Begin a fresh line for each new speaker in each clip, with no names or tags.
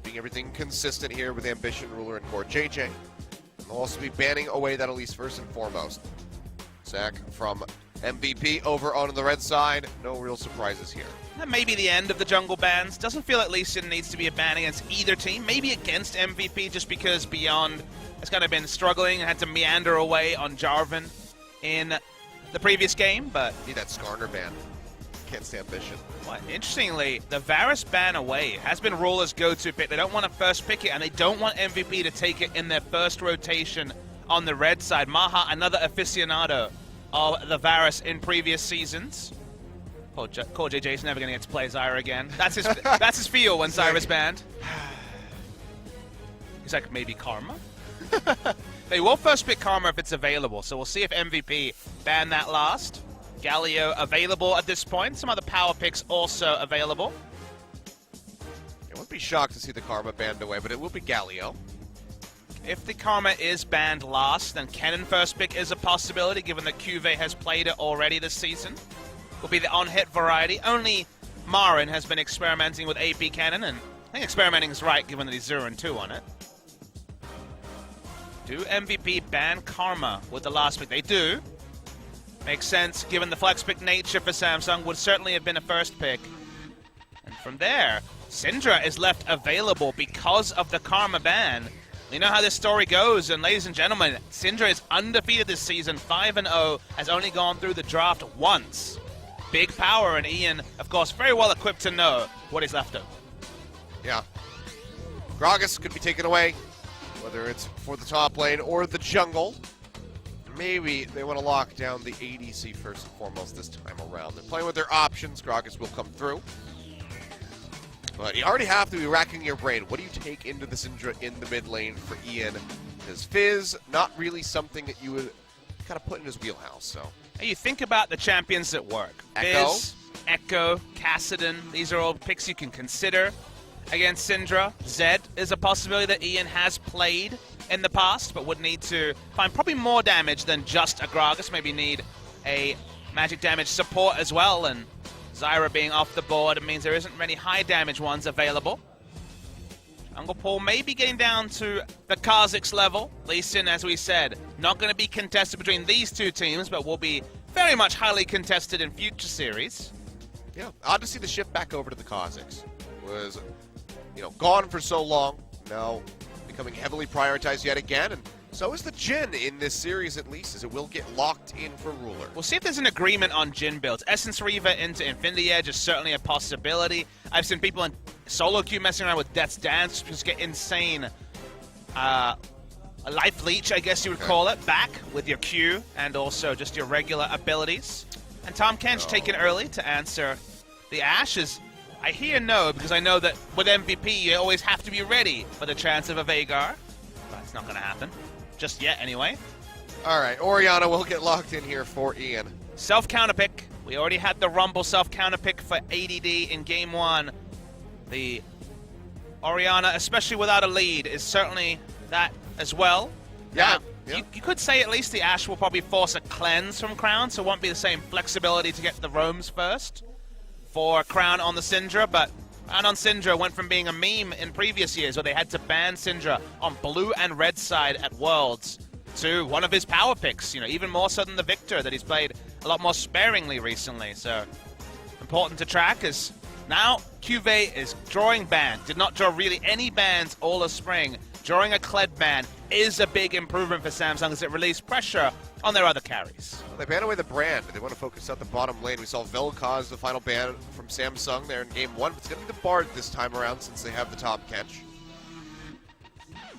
keeping everything consistent here with Ambition, Ruler, and Core JJ. And they'll also be banning away that Elise first and foremost. Zach from MVP over on the red side. No real surprises here.
That may be the end of the jungle bans. Doesn't feel like Lee Sin needs to be a ban against either team. Maybe against MVP just because Beyond has kind of been struggling and had to meander away on Jarvan in the previous game, but...
Need that Skarner ban. Can't stand Ambition.
Well, interestingly, the Varus ban away has been Ruler's go-to pick. They don't want to first pick it, and they don't want MVP to take it in their first rotation on the red side. Maha, another aficionado of the Varus in previous seasons. Core JJ's never going to get to play Zyra again. That's his feel when Zyra's banned. He's like, maybe Karma? They will first pick Karma if it's available, so we'll see if MVP ban that last. Galio available at this point. Some other power picks also available.
I wouldn't be shocked to see the Karma banned away, but it will be Galio.
If the Karma is banned last, then Kennen first pick is a possibility, given that Cuvée has played it already this season. Will be the on-hit variety. Only Marin has been experimenting with AP Kennen, and I think experimenting is right, given that he's 0-2 on it. Do MVP ban Karma with the last pick? They do. Makes sense, given the flex pick nature for Samsung, would certainly have been a first pick. And from there, Syndra is left available because of the Karma ban. You know how this story goes, and ladies and gentlemen, Syndra is undefeated this season, 5-0, has only gone through the draft once. Big power, and Ian, of course, very well equipped to know what he's left of.
Yeah. Gragas could be taken away, whether it's for the top lane or the jungle. Maybe they want to lock down the ADC first and foremost this time around. They're playing with their options. Gragas will come through. But you already have to be racking your brain. What do you take into the Syndra in the mid lane for Ian? Because Fizz, not really something that you would kind of put in his wheelhouse. So
you think about the champions that work.
Echo.
Fizz, Echo, Kassadin, these are all picks you can consider against Syndra. Zed is a possibility that Ian has played in the past, but would need to find probably more damage than just a Gragas. Maybe need a magic damage support as well, and Zyra being off the board means there isn't many high damage ones available. Jungle Pool may be getting down to the Kha'Zix level. Lee Sin, as we said, not going to be contested between these two teams, but will be very much highly contested in future series.
Yeah, odd to see the shift back over to the Kha'Zix. Was, gone for so long. Now becoming heavily prioritized yet again, and so is the Jhin in this series at least, as it will get locked in for Ruler.
We'll see if there's an agreement on Jhin builds. Essence Reaver into Infinity Edge is certainly a possibility. I've seen people in solo queue messing around with Death's Dance, just get insane a life leech, I guess you would call it, back with your Q and also just your regular abilities. And Tom Kench taken early to answer the Ashes. I hear no, because I know that with MVP, you always have to be ready for the chance of a Veigar. But it's not going to happen. Just yet, anyway.
All right, Orianna will get locked in here for Ian.
Self-counterpick. We already had the Rumble self-counterpick for ADD in Game 1. The Orianna, especially without a lead, is certainly that as well.
Yeah.
You could say at least the Ashe will probably force a cleanse from Crown, so it won't be the same flexibility to get the roams first for Crown on the Syndra, but Crown on Syndra went from being a meme in previous years where they had to ban Syndra on blue and red side at Worlds to one of his power picks, even more so than the Victor that he's played a lot more sparingly recently. So important to track as now Cuvée is drawing ban. Did not draw really any bans all of spring. Drawing a Kled ban is a big improvement for Samsung as it released pressure on their other carries.
They ban away the brand. They want to focus out the bottom lane. We saw Vel'Koz, the final ban from Samsung there in Game 1. But it's going to be the Bard this time around since they have the top catch.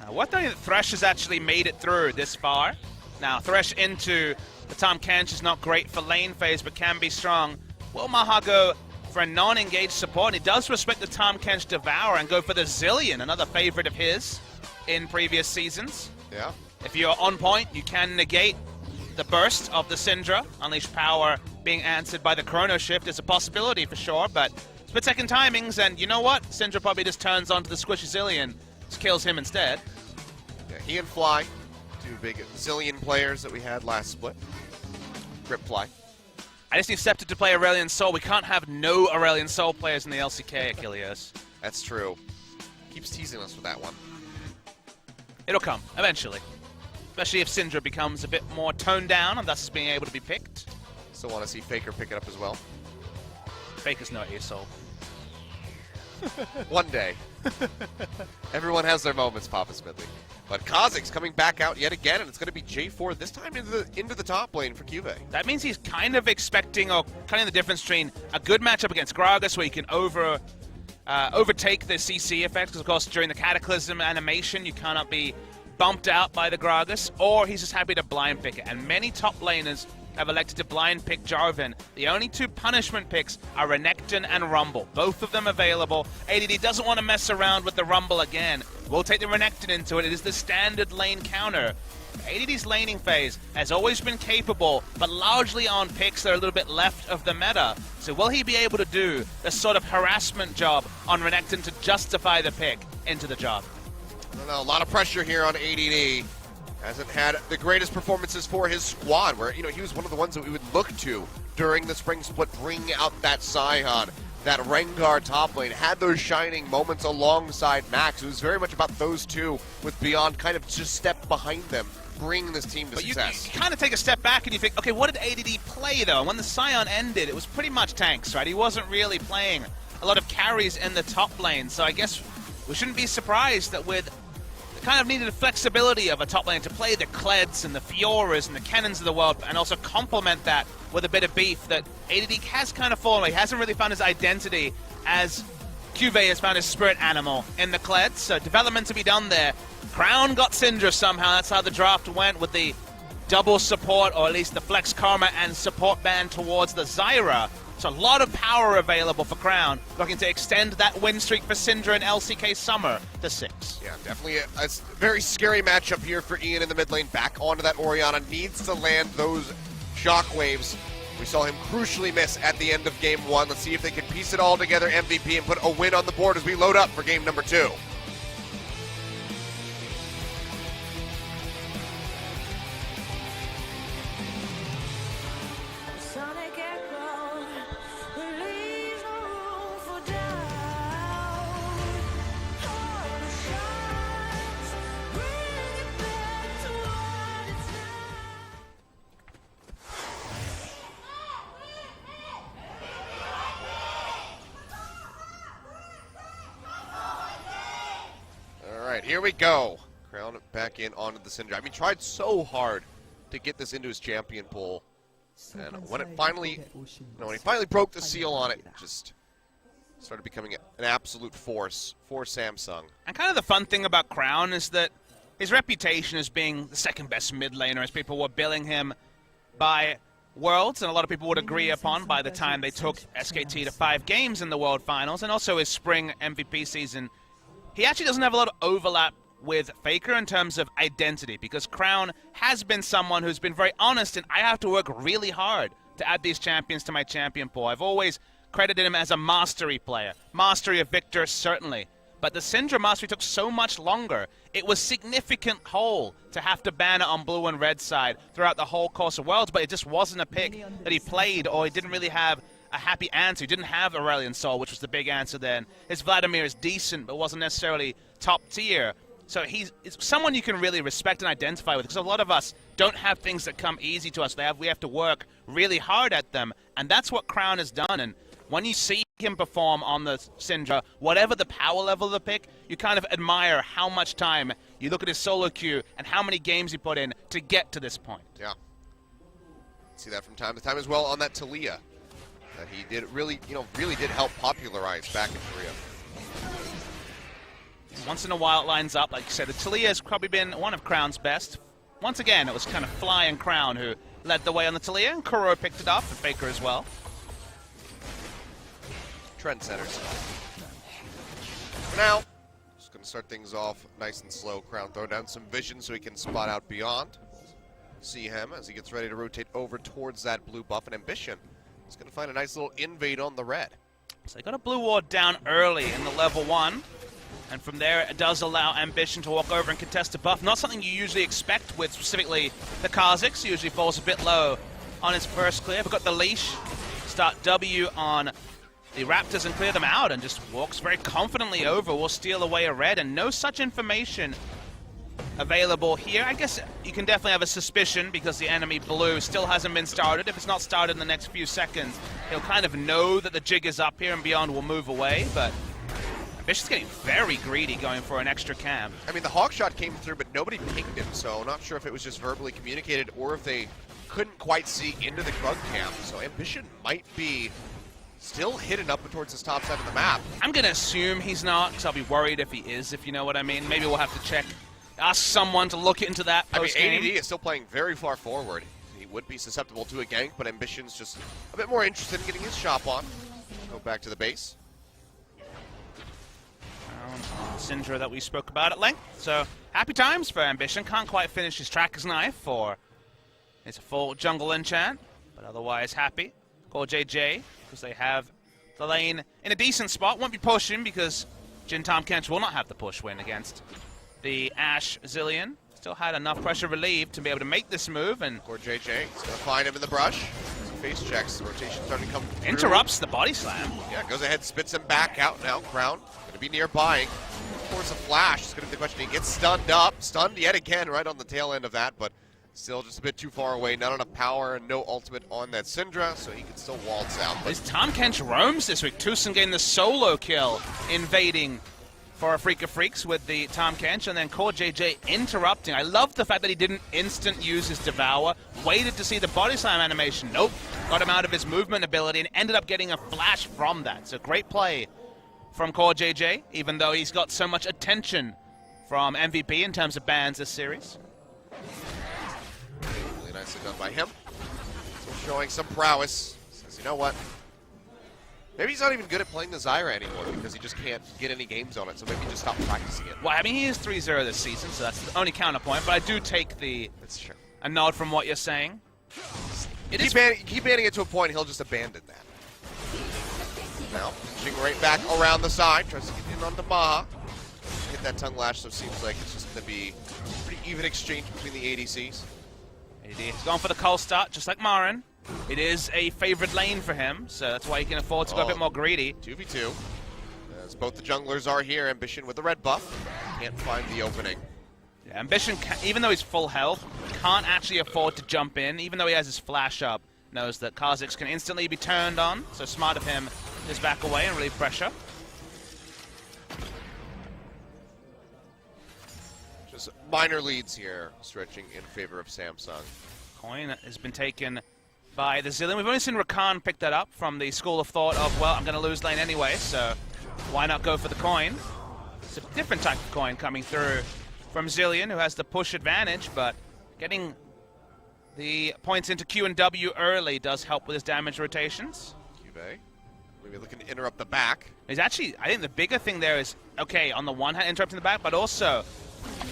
Now, what though that Thresh has actually made it through this far. Now, Thresh into the Tahm Kench is not great for lane phase, but can be strong. Will Maha go for a non-engaged support? And he does respect the Tahm Kench Devour and go for the Zillion, another favorite of his in previous seasons.
Yeah.
If you're on point, you can negate the burst of the Syndra. Unleash power being answered by the Chrono Shift is a possibility for sure, but split-second timings, and you know what? Syndra probably just turns onto the Squishy Zillion, just kills him instead.
Yeah, he and Fly, two big Zillion players that we had last split. Grip Fly.
I just need Scepter to play Aurelion Sol. We can't have no Aurelion Sol players in the LCK, Achilles.
That's true. keeps teasing us with that one.
It'll come, eventually. Especially if Syndra becomes a bit more toned down and thus being able to be picked.
Still want to see Faker pick it up as well.
Faker's no ASOL.
One day. Everyone has their moments, Papa Smidley. But Kha'Zix's coming back out yet again, and it's going to be J4 this time into the top lane for Juve.
That means he's kind of expecting, or kind of the difference between a good matchup against Gragas where you can overtake the CC effect, because of course during the Cataclysm animation you cannot be bumped out by the Gragas, or he's just happy to blind pick it. And many top laners have elected to blind pick Jarvan. The only two punishment picks are Renekton and Rumble, both of them available. ADD doesn't want to mess around with the Rumble again. We'll take the Renekton into it. It is the standard lane counter. ADD's laning phase has always been capable, but largely on picks that are a little bit left of the meta. So will he be able to do the sort of harassment job on Renekton to justify the pick into the job?
I don't know, a lot of pressure here on ADD. Hasn't had the greatest performances for his squad, where, you know, he was one of the ones that we would look to during the spring split, bringing out that Scion, that Rengar top lane, had those shining moments alongside Max. It was very much about those two, with Beyond kind of just step behind them, bringing this team to success.
You kind of take a step back and you think, okay, what did ADD play, though? And when the Scion ended, it was pretty much tanks, right? He wasn't really playing a lot of carries in the top lane, so I guess we shouldn't be surprised that with kind of needed the flexibility of a top lane to play the Kleds and the Fioras and the Cannons of the world, and also complement that with a bit of beef that ADD has kind of fallen away. He hasn't really found his identity as Juve has found his spirit animal in the Kleds, so development to be done there. Crown got Syndra somehow. That's how the draft went, with the double support, or at least the Flex Karma and support band towards the Zyra. So a lot of power available for Crown, looking to extend that win streak for Syndra and LCK Summer to 6.
Yeah, definitely a very scary matchup here for Ian in the mid lane. Back onto that Orianna, needs to land those shockwaves. We saw him crucially miss at the end of game 1. Let's see if they can piece it all together, MVP, and put a win on the board as we load up for game number 2. Here we go. Crown back in onto the Syndra. I mean, tried so hard to get this into his champion pool, and when he finally broke the seal on it, just started becoming an absolute force for Samsung.
And kind of the fun thing about Crown is that his reputation as being the second best mid laner, as people were billing him by Worlds, and a lot of people would agree upon by the time they took SKT to 5 games in the World Finals, and also his spring MVP season. He actually doesn't have a lot of overlap with Faker in terms of identity, because Crown has been someone who's been very honest, and I have to work really hard to add these champions to my champion pool. I've always credited him as a mastery player. Mastery of Victor, certainly. But the Syndra mastery took so much longer. It was significant hole to have to ban it on blue and red side throughout the whole course of Worlds, but it just wasn't a pick that he played, or he didn't really have a happy answer. He didn't have Aurelion Sol, which was the big answer then. His Vladimir is decent, but wasn't necessarily top tier. So it's someone you can really respect and identify with, because a lot of us don't have things that come easy to us. We have to work really hard at them, and that's what Crown has done. And when you see him perform on the Syndra, whatever the power level of the pick, you kind of admire how much time you look at his solo queue and how many games he put in to get to this point.
Yeah. See that from time to time as well on that Talia. That he did really did help popularize back in Korea.
Once in a while it lines up, like you said. The Talia has probably been one of Crown's best. Once again, it was kind of Fly and Crown who led the way on the Talia, and Kuro picked it up, and Faker as well.
Trendsetters. For now, just going to start things off nice and slow. Crown throw down some vision so he can spot out Beyond. See him as he gets ready to rotate over towards that blue buff, and Ambition is going to find a nice little invade on the red.
So they got a blue ward down early in the level 1. And from there, it does allow Ambition to walk over and contest a buff. Not something you usually expect with specifically the Kha'Zix. Usually falls a bit low on his first clear. But got the leash. Start W on the Raptors and clear them out, and just walks very confidently over, will steal away a red, and no such information available here. I guess you can definitely have a suspicion because the enemy blue still hasn't been started. If it's not started in the next few seconds, he'll kind of know that the jig is up here and Beyond will move away, but Ambition's getting very greedy going for an extra cam.
I mean, the hawk shot came through, but nobody pinged him, so not sure if it was just verbally communicated or if they couldn't quite see into the bug cam. So Ambition might be still hidden up towards this top side of the map.
I'm going to assume he's not, because I'll be worried if he is, if you know what I mean. Maybe we'll have to check. Ask someone to look into that post-game.
I mean, ADD is still playing very far forward. He would be susceptible to a gank, but Ambition's just a bit more interested in getting his shop on. Go back to the base.
Syndra that we spoke about at length. So, happy times for Ambition. Can't quite finish his Tracker's Knife, or it's a full jungle enchant, but otherwise happy. Call JJ, because they have the lane in a decent spot. Won't be pushing, because Jin Tom Kench will not have the push win against the Ashe Zilean. Still had enough pressure relieved to be able to make this move, and
Or JJ, he's going to find him in the brush. Face checks, the rotation starting to come through.
interrupts the body slam.
Yeah, goes ahead, spits him back out now. Crown going to be nearby. Of course, a flash is going to be the question. He gets stunned up, stunned yet again right on the tail end of that, but still just a bit too far away. Not enough power and no ultimate on that Syndra, so he can still waltz out. But
This Tom Kench roams this week. Tucson getting the solo kill, invading for a Freak of Freaks with the Tom Kench, and then Core JJ interrupting. I love the fact that he didn't instant use his Devour, waited to see the body slam animation. Nope, got him out of his movement ability and ended up getting a flash from that. So great play from Core JJ, even though he's got so much attention from MVP in terms of bans this series.
really nicely done by him. Still showing some prowess. Says, you know what? Maybe he's not even good at playing the Zyra anymore because he just can't get any games on it, so maybe just stop practicing it.
Well, I mean, he is 3-0 this season, so that's the only counterpoint, but I do take
That's true.
a nod from what you're saying.
Keep banning it to a point, he'll just abandon that. Now, pitching right back around the side, tries to get in onto Maha. Hit that tongue lash, so it seems like it's just going to be a pretty even exchange between the ADCs.
He's gone for the cold start, just like Marin. It is a favored lane for him, so that's why he can afford to go a bit more greedy.
2v2. As both the junglers are here, Ambition with the red buff. Can't find the opening.
Yeah, Ambition, even though he's full health, can't actually afford to jump in. Even though he has his flash up, knows that Kha'Zix can instantly be turned on, so smart of him to just back away and relieve pressure.
Just minor leads here, stretching in favor of Samsung.
Coin has been taken by the Zilean. We've only seen Rakan pick that up from the school of thought of, well, I'm going to lose lane anyway, so why not go for the coin? It's a different type of coin coming through from Zilean, who has the push advantage, but getting the points into Q and W early does help with his damage rotations.
Cube, maybe looking to interrupt the back.
He's actually, I think the bigger thing there is, okay, on the one hand, interrupting the back, but also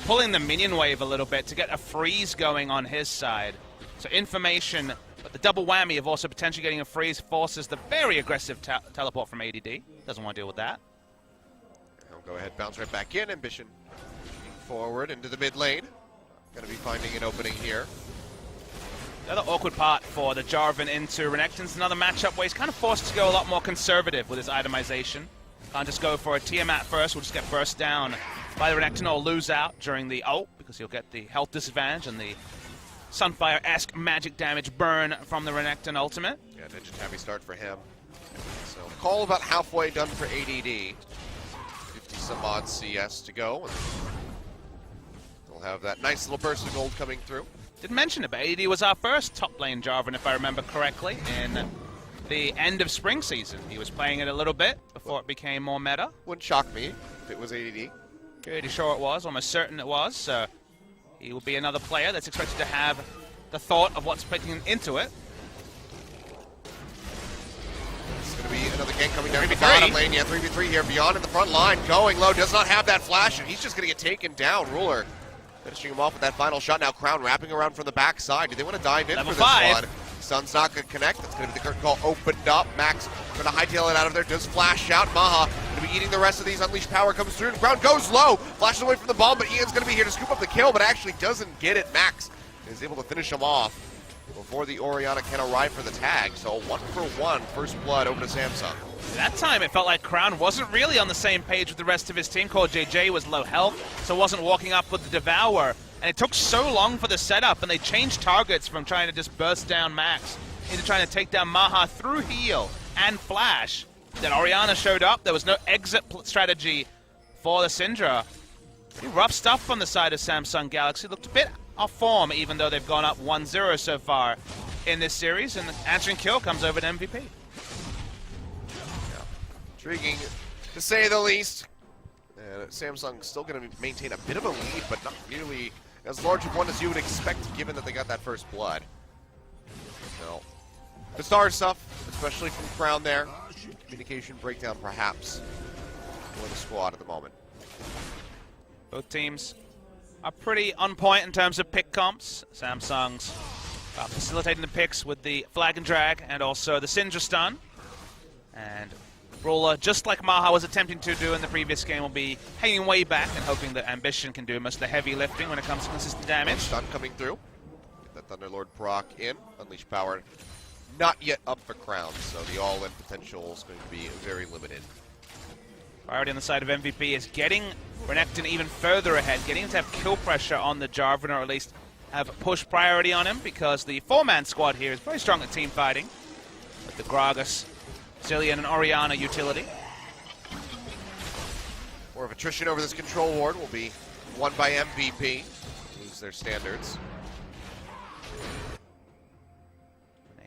pulling the minion wave a little bit to get a freeze going on his side. So information, but the double whammy of also potentially getting a freeze forces the very aggressive teleport from ADD. Doesn't want to deal with that.
He'll go ahead, bounce right back in. Ambition forward into the mid lane. Going to be finding an opening here.
The other awkward part for the Jarvan into Renekton's another matchup where he's kind of forced to go a lot more conservative with his itemization. Can't just go for a Tiamat first, will just get burst down by the Renekton or lose out during the ult because he'll get the health disadvantage and the Sunfire-esque magic damage burn from the Renekton ultimate.
Yeah, Ninja Tabby start for him. So call about halfway done for ADD. 50 some odd CS to go. And they'll have that nice little burst of gold coming through.
Didn't mention it, but ADD was our first top lane Jarvan, if I remember correctly, in the end of spring season. He was playing it a little bit before it became more meta.
Wouldn't shock me if it was ADD.
Pretty sure it was, almost certain it was, so he will be another player that's expected to have the thought of what's putting into it.
It's going to be another gank coming down the bottom lane. Yeah, 3v3 here. Beyond in the front line, going low, does not have that flash, and he's just going to get taken down. Ruler finishing him off with that final shot. Now Crown wrapping around from the backside. Do they want to dive in
Level
for this
5.
one? Sun's not going to connect. That's going to be the curtain call opened up. Max trying to hightail it out of there. Does flash out. Maha going to be eating the rest of these. Unleashed power comes through. And Crown goes low. Flashes away from the bomb, but Ian's going to be here to scoop up the kill, but actually doesn't get it. Max is able to finish him off before the Orianna can arrive for the tag. So 1-for-1 first blood over to Samsung.
That time it felt like Crown wasn't really on the same page with the rest of his team. Core JJ was low health, so wasn't walking up with the Devour. And it took so long for the setup, and they changed targets from trying to just burst down Max into trying to take down Maha through heal and flash. Then Orianna showed up. There was no exit strategy for the Syndra. Pretty rough stuff from the side of Samsung Galaxy. Looked a bit off form, even though they've gone up 1-0 so far in this series. And the answering kill comes over to MVP.
Yeah. Intriguing, to say the least. And Samsung still going to maintain a bit of a lead, but not nearly as large of one as you would expect, given that they got that first blood. So, the star stuff, especially from Crown there. Communication breakdown, perhaps, for the squad at the moment.
Both teams are pretty on point in terms of pick comps. Samsung's facilitating the picks with the flag and drag, and also the Syndra stun. And Brawler, just like Maha was attempting to do in the previous game, will be hanging way back and hoping that Ambition can do most of the heavy lifting when it comes to consistent damage.
Stun coming through. Get that Thunderlord proc in. Unleash power. Not yet up for Crown, so the all-in potential is going to be very limited.
Priority on the side of MVP is getting Renekton even further ahead, getting him to have kill pressure on the Jarvan, or at least have push priority on him, because the four-man squad here is very strong at team fighting, with the Gragas, Zillion, and Orianna utility.
More of attrition over this control ward will be won by MVP. Lose their standards.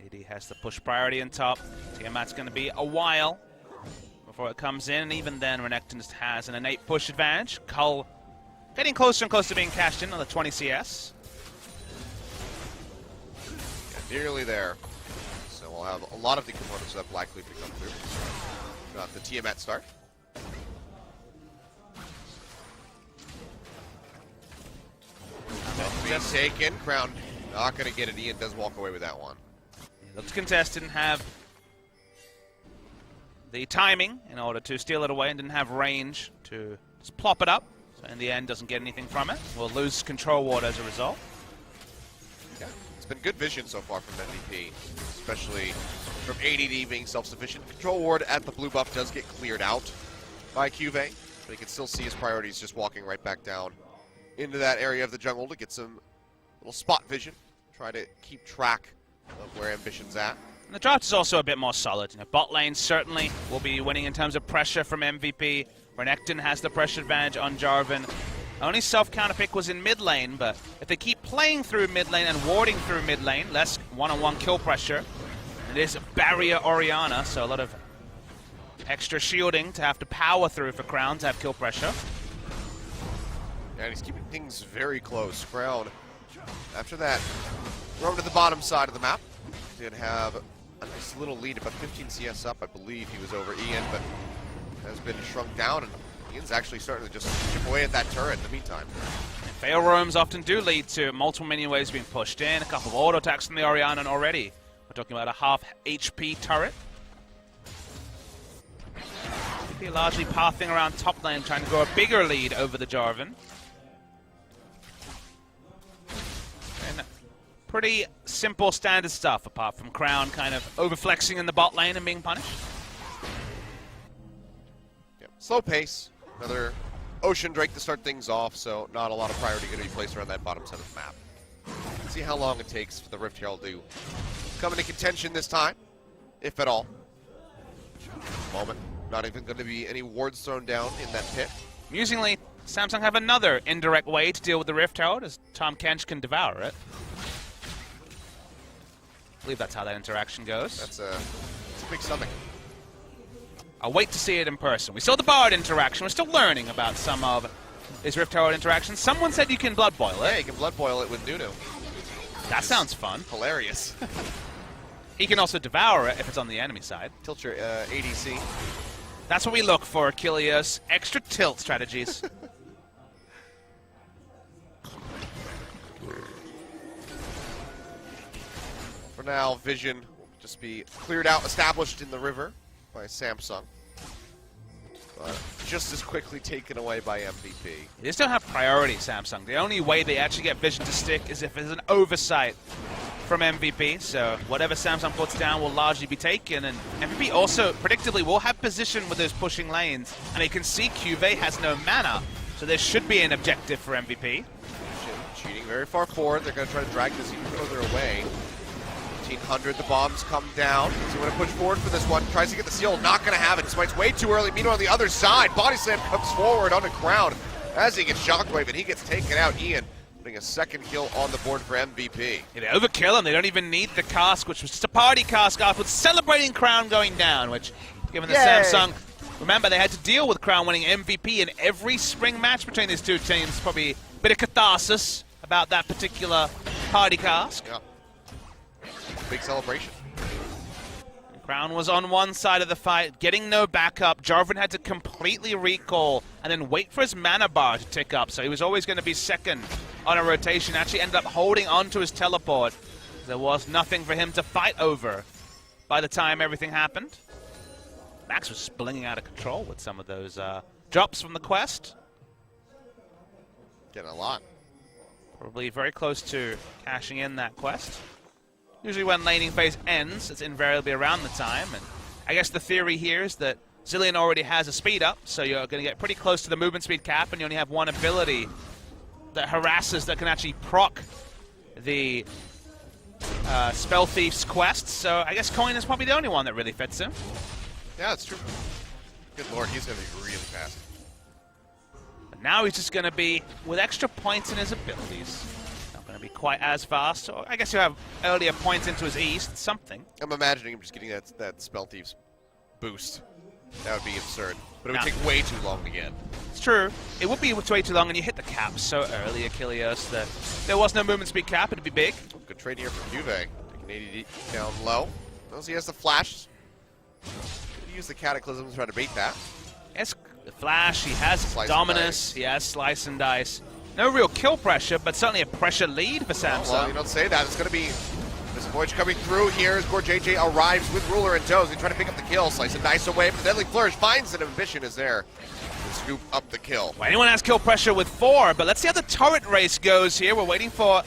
AD has the push priority on top. Tiamat's going to be a while before it comes in, and even then Renekton just has an innate push advantage. Cull getting closer and closer to being cashed in on the 20 CS.
Yeah, nearly there. So we'll have a lot of the components of that Black Cleave to come through. Got the Tiamat start. Being taken. Crown not going to get it. Ian does walk away with that one.
Looks contested and have the timing in order to steal it away, and didn't have range to just plop it up. So in the end, doesn't get anything from it. Will lose control ward as a result.
Yeah, it's been good vision so far from MVP, especially from ADD being self-sufficient. Control ward at the blue buff does get cleared out by Cuve, but you can still see his priorities just walking right back down into that area of the jungle to get some little spot vision. Try to keep track of where Ambition's at.
And the draft is also a bit more solid. You know, bot lane certainly will be winning in terms of pressure from MVP. Renekton has the pressure advantage on Jarvan. Only self-counter pick was in mid lane, but if they keep playing through mid lane and warding through mid lane, less one-on-one kill pressure. It is barrier Orianna, so a lot of extra shielding to have to power through for Crown to have kill pressure.
And he's keeping things very close. Crown, after that, roam to the bottom side of the map. Did have a nice little lead, about 15 CS up. I believe he was over Ian, but has been shrunk down, and Ian's actually starting to just chip away at that turret in the meantime.
And fail roams often do lead to multiple minion waves being pushed in, a couple of auto attacks from the Orianna already. We're talking about a half HP turret. MVP largely pathing around top lane, trying to grow a bigger lead over the Jarvan. And pretty simple standard stuff, apart from Crown kind of overflexing in the bot lane and being punished.
Yep. Slow pace. Another Ocean Drake to start things off, so not a lot of priority going to be placed around that bottom side of the map. See how long it takes for the Rift Herald to come into contention this time, if at all. Moment. Not even going to be any wards thrown down in that pit.
Amusingly, Samsung have another indirect way to deal with the Rift Herald, as Tom Kench can devour it. I believe that's how that interaction goes.
That's a big stomach.
I'll wait to see it in person. We saw the Bard interaction. We're still learning about some of his Rift Herald interactions. Someone said you can Blood Boil it.
Yeah, you can Blood Boil it with Nunu.
That sounds fun.
Hilarious.
He can also devour it if it's on the enemy side.
Tilt your ADC.
That's what we look for, Achilles. Extra tilt strategies.
For now, Vision will just be cleared out, established in the river by Samsung. But just as quickly taken away by MVP.
They just don't have priority, Samsung. The only way they actually get Vision to stick is if there's an oversight from MVP, so whatever Samsung puts down will largely be taken, and MVP also, predictably, will have position with those pushing lanes, and you can see Cuvée has no mana, so there should be an objective for MVP.
Cheating very far forward. They're going to try to drag this even further away. 1500, the bombs come down. So going to push forward for this one. Tries to get the seal, not going to have it. Smite's way too early. Meanwhile, on the other side, Body Slam comes forward on the ground as he gets Shockwave, and he gets taken out. Ian putting a second kill on the board for MVP.
Yeah, they overkill him. They don't even need the cask, which was just a party cask afterwards, celebrating Crown going down, which, given the Samsung, remember, they had to deal with Crown winning MVP in every spring match between these two teams. Probably a bit of catharsis about that particular party cask.
Yeah. Big celebration.
Crown was on one side of the fight, getting no backup. Jarvan had to completely recall and then wait for his mana bar to tick up, so he was always going to be second on a rotation. Actually ended up holding on to his teleport. There was nothing for him to fight over by the time everything happened. Max was splinging out of control with some of those drops from the quest.
Getting a lot.
Probably very close to cashing in that quest. Usually when laning phase ends, it's invariably around the time. And I guess the theory here is that Zilean already has a speed up, so you're going to get pretty close to the movement speed cap, and you only have one ability that harasses that can actually proc the Spell Thief's quest. So I guess Coin is probably the only one that really fits him.
Yeah, that's true. Good lord, he's going to be really fast.
But now he's just going to be, with extra points in his abilities, not going to be quite as fast. Or I guess you have earlier points into his East, something.
I'm imagining him just getting that Spell Thieves boost. That would be absurd. But it would take way too long to get.
It's true. It would be way too long, and you hit the cap so early, Achilles, that there was no movement speed cap. It'd be big.
Good trade here for Cuvée. Taking 80 down low. Notice he has the flash. Could use the Cataclysm to try to bait that.
Yes, the flash. He has
Slice
Dominus. He has Slice and Dice. No real kill pressure, but certainly a pressure lead for Samsung.
Oh, well, you don't say that. It's going to be this Voyage coming through here as JJ arrives with Ruler and Toes. They try to pick up the kill. Slice and Dice away, but the Deadly Flourish finds it. Ambition is there to scoop up the kill.
Well, anyone has kill pressure with 4, but let's see how the turret race goes here. We're waiting for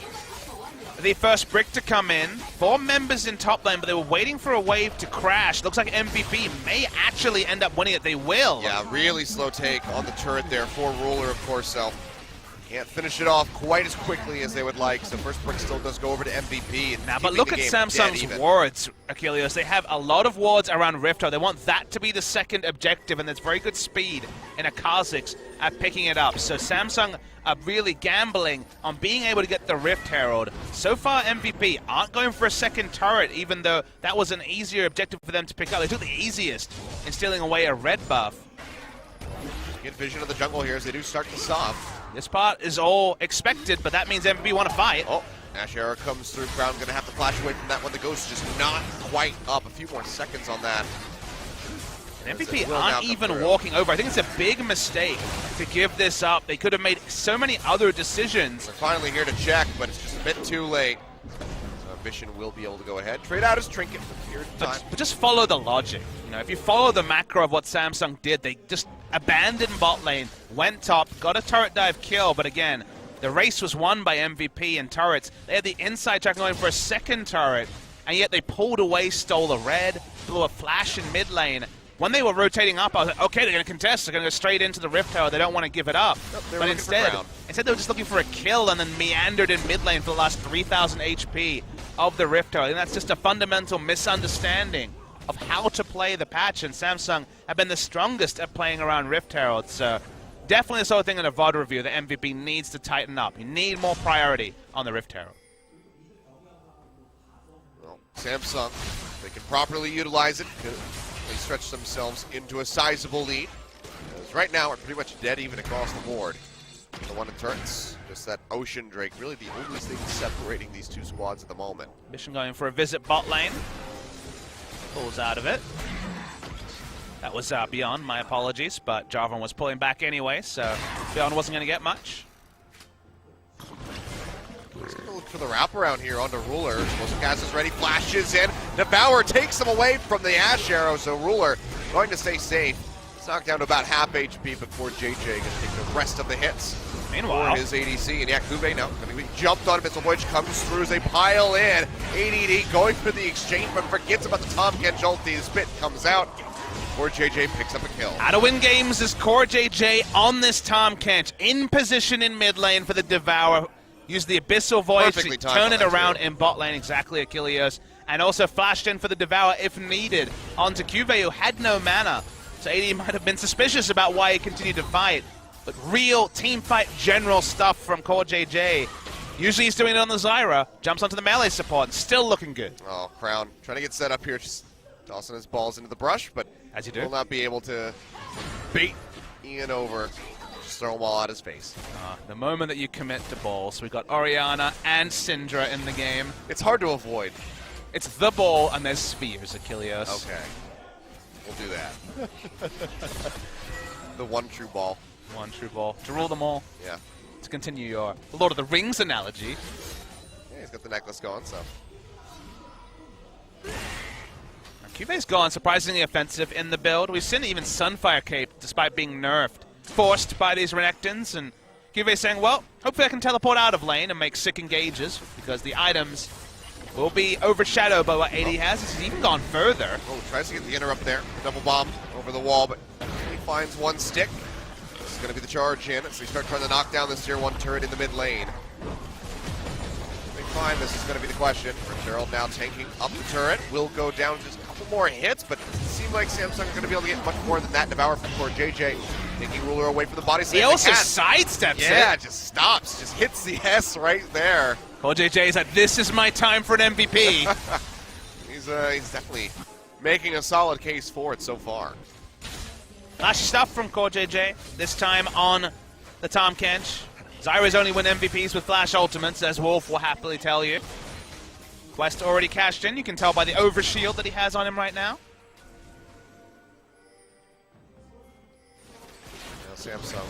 the first brick to come in. 4 members in top lane, but they were waiting for a wave to crash. Looks like MVP may actually end up winning it. They will.
Yeah, really slow take on the turret there for Ruler, of course, so can't finish it off quite as quickly as they would like. So first brick still does go over to MVP. And
now, but look at Samsung's wards, Achilles. They have a lot of wards around Rifto. They want that to be the second objective, and there's very good speed in a Kha'Zix at picking it up. So Samsung are really gambling on being able to get the Rift Herald. So far, MVP aren't going for a second turret, even though that was an easier objective for them to pick up. They took the easiest in stealing away a red buff.
Get vision of the jungle here as they do start to soft.
This part is all expected, but that means MVP want to fight.
Oh, Ash Arrow comes through. Crown going to have to flash away from that one. The Ghost just not quite up. A few more seconds on that.
And MVP aren't even walking over. I think it's a big mistake to give this up. They could have made so many other decisions.
They're finally here to check, but it's just a bit too late. So Ambition will be able to go ahead. Trade out his Trinket for a period of time.
But just follow the logic. You know, if you follow the macro of what Samsung did, they just abandoned bot lane, went top, got a turret dive kill, but again, the race was won by MVP and turrets. They had the inside track going for a second turret, and yet they pulled away, stole a red, blew a flash in mid lane. When they were rotating up, I was like, okay, they're going to contest. They're going to go straight into the Rift Tower. They don't want to give it up.
Nope,
but instead they were just looking for a kill and then meandered in mid lane for the last 3,000 HP of the Rift Tower. And that's just a fundamental misunderstanding of how to play the patch, and Samsung have been the strongest at playing around Rift Herald. So definitely the sort of thing in a VOD review that MVP needs to tighten up. You need more priority on the Rift Herald.
Well, Samsung, they can properly utilize it. They stretch themselves into a sizable lead. Because right now, we're pretty much dead even across the board. The one in turrets, just that Ocean Drake, really the only thing separating these two squads at the moment.
Mission going for a visit bot lane. Pulls out of it. That was Beyond, my apologies, but Jarvan was pulling back anyway, so Beyond wasn't going to get much.
He's going to look for the wraparound here onto Ruler. Gas is ready, flashes in. Devour takes him away from the Ash Arrow, so Ruler going to stay safe. It's knocked down to about half HP before JJ going to take the rest of the hits.
Meanwhile,
for his ADC, and yeah, Kube now going to be jumped on. Missile Voyage comes through as they pile in. ADD going for the exchange, but forgets about the Tom Kench ulti. The spit comes out. Core JJ picks up a kill.
how to win games is Core JJ on this Tom Kench, in position in mid lane for the Devour. Use the Abyssal Voyage
Perfectly
to
timed
turn
on
it
that
around
too.
in bot lane, exactly Achilles. And also flashed in for the Devour if needed onto Cuvée, who had no mana. So AD might have been suspicious about why he continued to fight. But real team fight general stuff from Core JJ. Usually he's doing it on the Zyra, jumps onto the melee support, still looking good.
Oh, Crown trying to get set up here, just tossing his balls into the brush, but
As you do.
will not be able to bait Ian over. Just throw them all at his face.
The moment that you commit to balls, we got Orianna and Syndra in the game.
It's hard to avoid.
It's the ball and there's spheres, Achilles.
Okay, we'll do that. The one true ball.
One true ball. To rule them all.
Yeah.
To continue your Lord of the Rings analogy.
Yeah, he's got the necklace going, so.
Cube's gone surprisingly offensive in the build. We've seen even Sunfire Cape, despite being nerfed, forced by these Renekton's, and Cube saying, well, hopefully I can teleport out of lane and make sick engages, because the items will be overshadowed by what AD has. He's even gone further.
Oh, tries to get the interrupt there. Double bomb over the wall, but he finds one stick. This is going to be the charge in as they start trying to knock down this tier 1 turret in the mid lane. They find this is going to be the question. Gerald now tanking up the turret. Will go down just a couple more hits, but it doesn't seem like Samsung is going to be able to get much more than that. Devour from Core JJ. Taking Ruler away from the body slam.
He also sidesteps
Yeah,
it.
just stops. Just hits the S right there.
Core JJ is like, this is my time for an MVP.
He's definitely making a solid case for it so far.
Flashy stuff from Core JJ, this time on the Tom Kench. Zyra's only win MVPs with flash ultimates, as Wolf will happily tell you. Quest already cashed in, you can tell by the overshield that he has on him right now.
Now Samsung,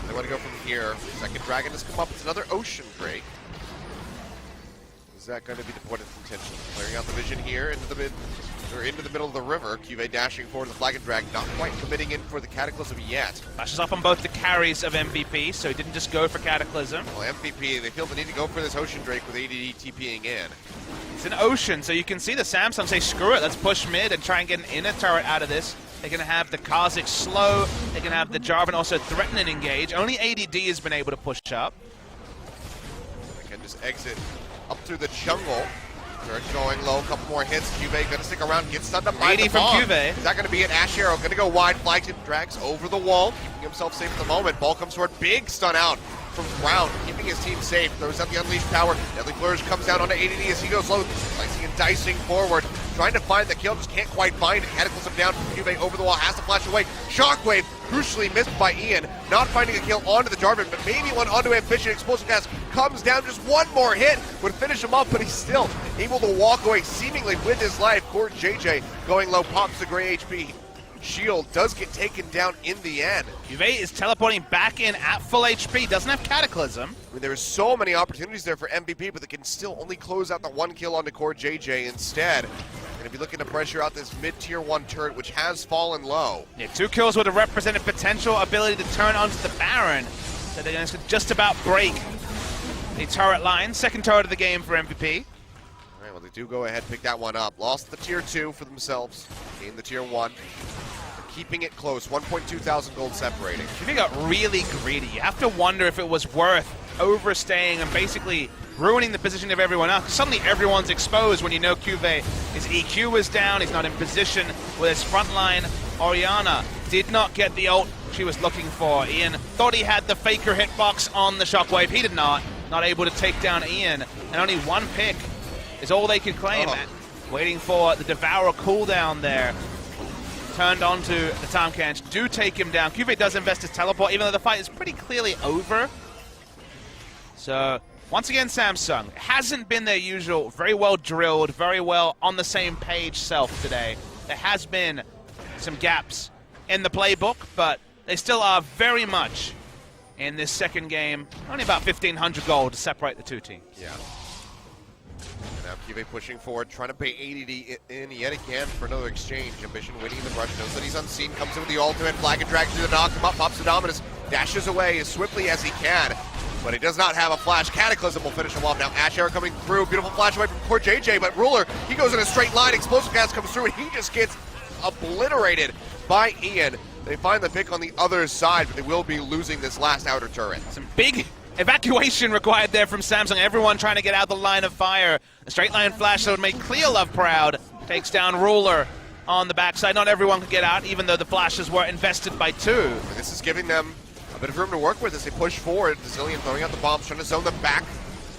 they want to go from here. Second dragon has come up. It's another Ocean Drake. Is that going to be the point of contention? Clearing out the vision here into the middle of the river. QV dashing forward to the Flag and Drag, not quite committing in for the Cataclysm yet.
Flashes up on both the carries of MVP, so he didn't just go for Cataclysm.
Well, MVP, they feel the need to go for this Ocean Drake with ADD TPing in.
It's an Ocean, so you can see the Samsung say, screw it, let's push mid and try and get an inner turret out of this. They're going to have the Kha'Zix slow, they're going to have the Jarvan also threaten and engage. Only ADD has been able to push up.
They can just exit up through the jungle. Turret going low, a couple more hits. QV gonna stick around, get stunned up by the
from
bomb.
QV.
Is that gonna be it? Ash Arrow gonna go wide, flags it, drags over the wall, keeping himself safe at the moment. Ball comes forward, big stun out from Crown, keeping his team safe. Throws out the Unleashed Power. Deadly Flourish comes down onto ADD as he goes low, slicing and dicing forward. Trying to find the kill, just can't quite find it. Cataclysm down from QV over the wall, has to flash away. Shockwave, crucially missed by Ian. Not finding a kill onto the Jarvan, but maybe one onto Ambition. Explosive Gas comes down, just one more hit would finish him up, but he's still able to walk away seemingly with his life. Core JJ going low, pops the gray HP. Shield does get taken down in the end.
Cuvée is teleporting back in at full HP, doesn't have Cataclysm.
I mean, there are so many opportunities there for MVP, but they can still only close out the one kill onto Core JJ instead. Going to be looking to pressure out this mid-tier 1 turret, which has fallen low.
Yeah, 2 kills would have represented potential ability to turn onto the Baron. So they're going to just about break the turret line. Second turret of the game for MVP.
All right, well, they do go ahead and pick that one up. Lost the tier 2 for themselves. Gained the tier 1. They're keeping it close. 1.2 thousand gold separating.
Cuvée got really greedy. You have to wonder if it was worth overstaying and basically ruining the position of everyone else. Suddenly everyone's exposed when you know Cuvée. His EQ is down, he's not in position with his front line. Orianna did not get the ult she was looking for. Ian thought he had the Faker hitbox on the Shockwave. He did not. Not able to take down Ian. And only one pick is all they could claim. Waiting for the Devourer cooldown there. Turned onto the Tom Kench. Do take him down. Cuvée does invest his teleport, even though the fight is pretty clearly over. So, once again, Samsung hasn't been their usual very well drilled, very well on the same page self today. There has been some gaps in the playbook, but they still are very much in this second game. Only about 1,500 gold to separate the two teams.
Yeah. And now QV pushing forward, trying to bait ADD in yet again for another exchange. Ambition winning in the brush, knows that he's unseen, comes in with the ultimate, Flag and Drag through the knock, him up, pops the Dominus. dashes away as swiftly as he can, but he does not have a flash. Cataclysm will finish him off. Now Ash Arrow coming through, beautiful flash away from Core JJ, but Ruler, he goes in a straight line, Explosive Gas comes through, and he just gets obliterated by Ian. They find the pick on the other side, but they will be losing this last outer turret.
Some big evacuation required there from Samsung. Everyone trying to get out the line of fire. A straight line flash that would make Clearlove proud. Takes down Ruler on the backside. Not everyone could get out, even though the flashes were invested by 2.
This is giving them a bit of room to work with as they push forward. Zillion throwing out the bombs, trying to zone them back.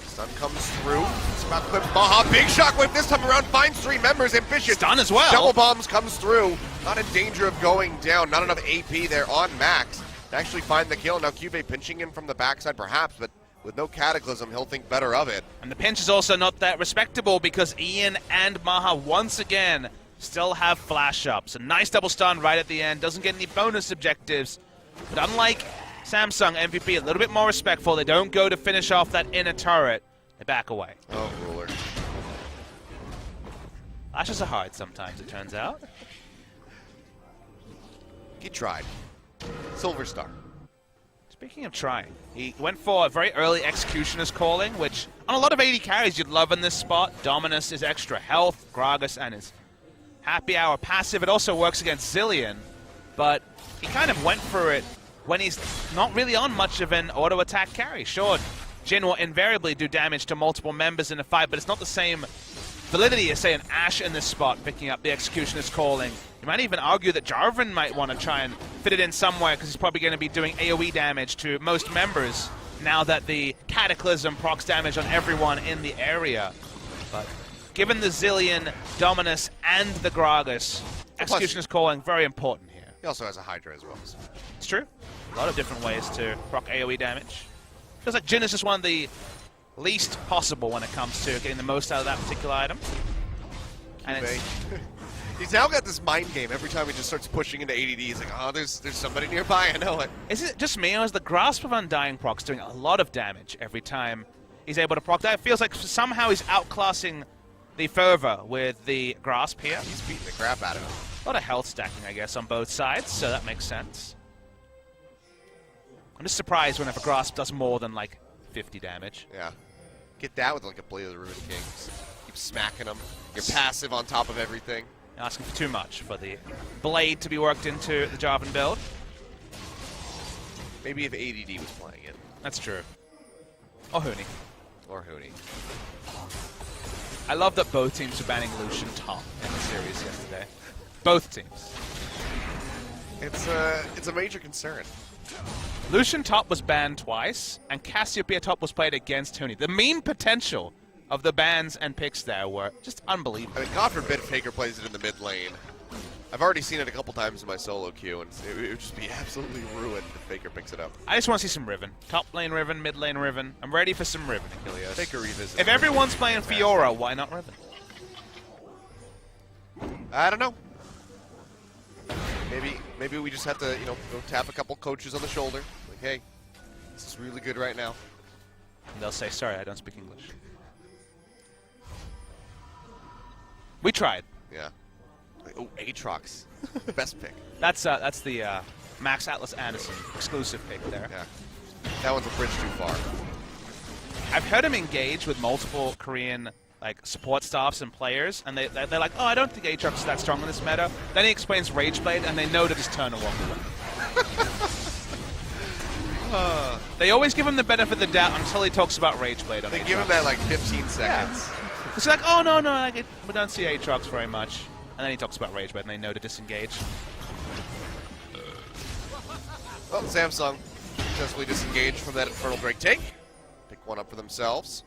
Stun comes through. It's about to clip Baha. Big shockwave this time around. Finds 3 members. Ambitious.
Stun as well.
Double bombs comes through. Not in danger of going down. Not enough AP there on Max to actually find the kill. Now Cube pinching in from the backside perhaps, but with no Cataclysm, he'll think better of it.
And the pinch is also not that respectable because Ian and Maha once again still have flash ups. A nice double stun right at the end. Doesn't get any bonus objectives. But unlike Samsung, MVP a little bit more respectful. They don't go to finish off that inner turret. They back away.
Oh, Ruler.
Flashes are hard sometimes, it turns out.
He tried. Silver Star.
Speaking of trying, he went for a very early Executioner's Calling, which on a lot of AD carries you'd love in this spot. Dominus is extra health, Gragas and his Happy Hour passive. It also works against Zillion, but he kind of went for it when he's not really on much of an auto attack carry. Sure, Jhin will invariably do damage to multiple members in a fight, but it's not the same validity as, say, an Ashe in this spot picking up the Executioner's Calling. You might even argue that Jarvan might want to try and fit it in somewhere because he's probably going to be doing AoE damage to most members now that the Cataclysm procs damage on everyone in the area. But given the Zillion, Dominus, and the Gragas, Executioner's Calling, very important here.
He also has a Hydra as well. So.
It's true. A lot of different ways to proc AoE damage. Feels like Jhin is just one of the least possible when it comes to getting the most out of that particular item. And it's...
He's now got this mind game. Every time he just starts pushing into ADD, he's like, oh, there's somebody nearby, I know it.
Is it just me, or is the Grasp of Undying proc's doing a lot of damage every time he's able to proc that? It feels like somehow he's outclassing the Fervor with the Grasp here.
He's beating the crap out of him.
A lot of health stacking, I guess, on both sides, so that makes sense. I'm just surprised whenever Grasp does more than, like, 50 damage.
Yeah. Get that with, like, a Blade of the Ruined King. Just keep smacking him. You're passive on top of everything.
Asking for too much for the Blade to be worked into the Jarvan build.
Maybe if ADD was playing it.
That's true. Or Huni.
Or Huni.
I love that both teams are banning Lucian top in the series yesterday. Both teams.
It's a major concern.
Lucian top was banned twice, and Cassiopeia top was played against Huni. The meme potential of the bans and picks there were just unbelievable.
I mean, God forbid Faker plays it in the mid lane. I've already seen it a couple times in my solo queue, and it would just be absolutely ruined if Faker picks it up.
I just want to see some Riven. Top lane Riven, mid lane Riven. I'm ready for some Riven, Achilles.
Faker revisit.
If everyone's playing Fiora, why not Riven?
I don't know. Maybe we just have to, go tap a couple coaches on the shoulder. Like, hey, this is really good right now.
And they'll say, sorry, I don't speak English. We tried.
Yeah. Like, oh, Aatrox. Best pick.
That's the Max Atlas Anderson exclusive pick there.
Yeah. That one's a bridge too far.
I've heard him engage with multiple Korean support staffs and players, and they're like, oh, I don't think Aatrox is that strong in this meta. Then he explains Rageblade, and they know to just turn and walk away. They always give him the benefit of the doubt until he talks about Rageblade.
They give him that 15 seconds.
Yeah. It's like, oh, no, we don't see Aatrox very much. And then he talks about Rageblade, and they know to disengage.
Well, Samsung successfully disengaged from that Infernal Drake take. Pick one up for themselves.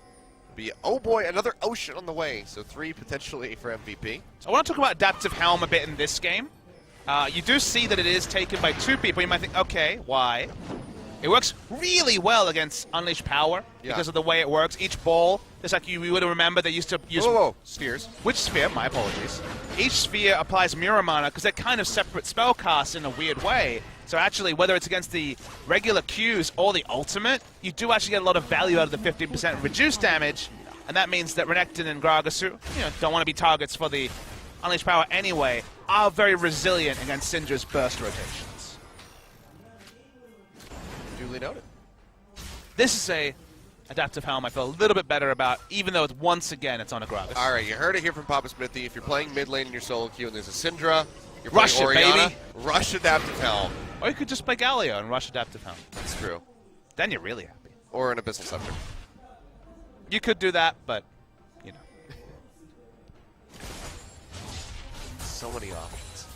Oh boy, another Ocean on the way. So 3 potentially for MVP.
So I want to talk about Adaptive Helm a bit in this game. You do see that it is taken by 2 people. You might think, okay, why? It works really well against Unleashed Power because of the way it works. Each ball, just like you would remember, they used to use...
Whoa. Spheres.
Which sphere? My apologies. Each sphere applies Mirror Mana because they're kind of separate spellcasts in a weird way. So actually, whether it's against the regular Qs or the ultimate, you do actually get a lot of value out of the 15% reduced damage. And that means that Renekton and Gragas, who don't want to be targets for the Unleashed Power anyway, are very resilient against Syndra's burst rotations.
Duly noted.
This is a adaptive helm I feel a little bit better about, even though it's, once again it's on a Gragas.
All right, you heard it here from Papa Smithy. If you're playing mid lane in your solo queue and there's a Syndra, you're
Rush
playing
it,
Orianna,
baby.
rush adaptive helm.
Or you could just play Galio and rush adaptive helm.
That's true.
Then you're really happy.
Or an Abyssal Scepter.
You could do that, but, you know.
So many options.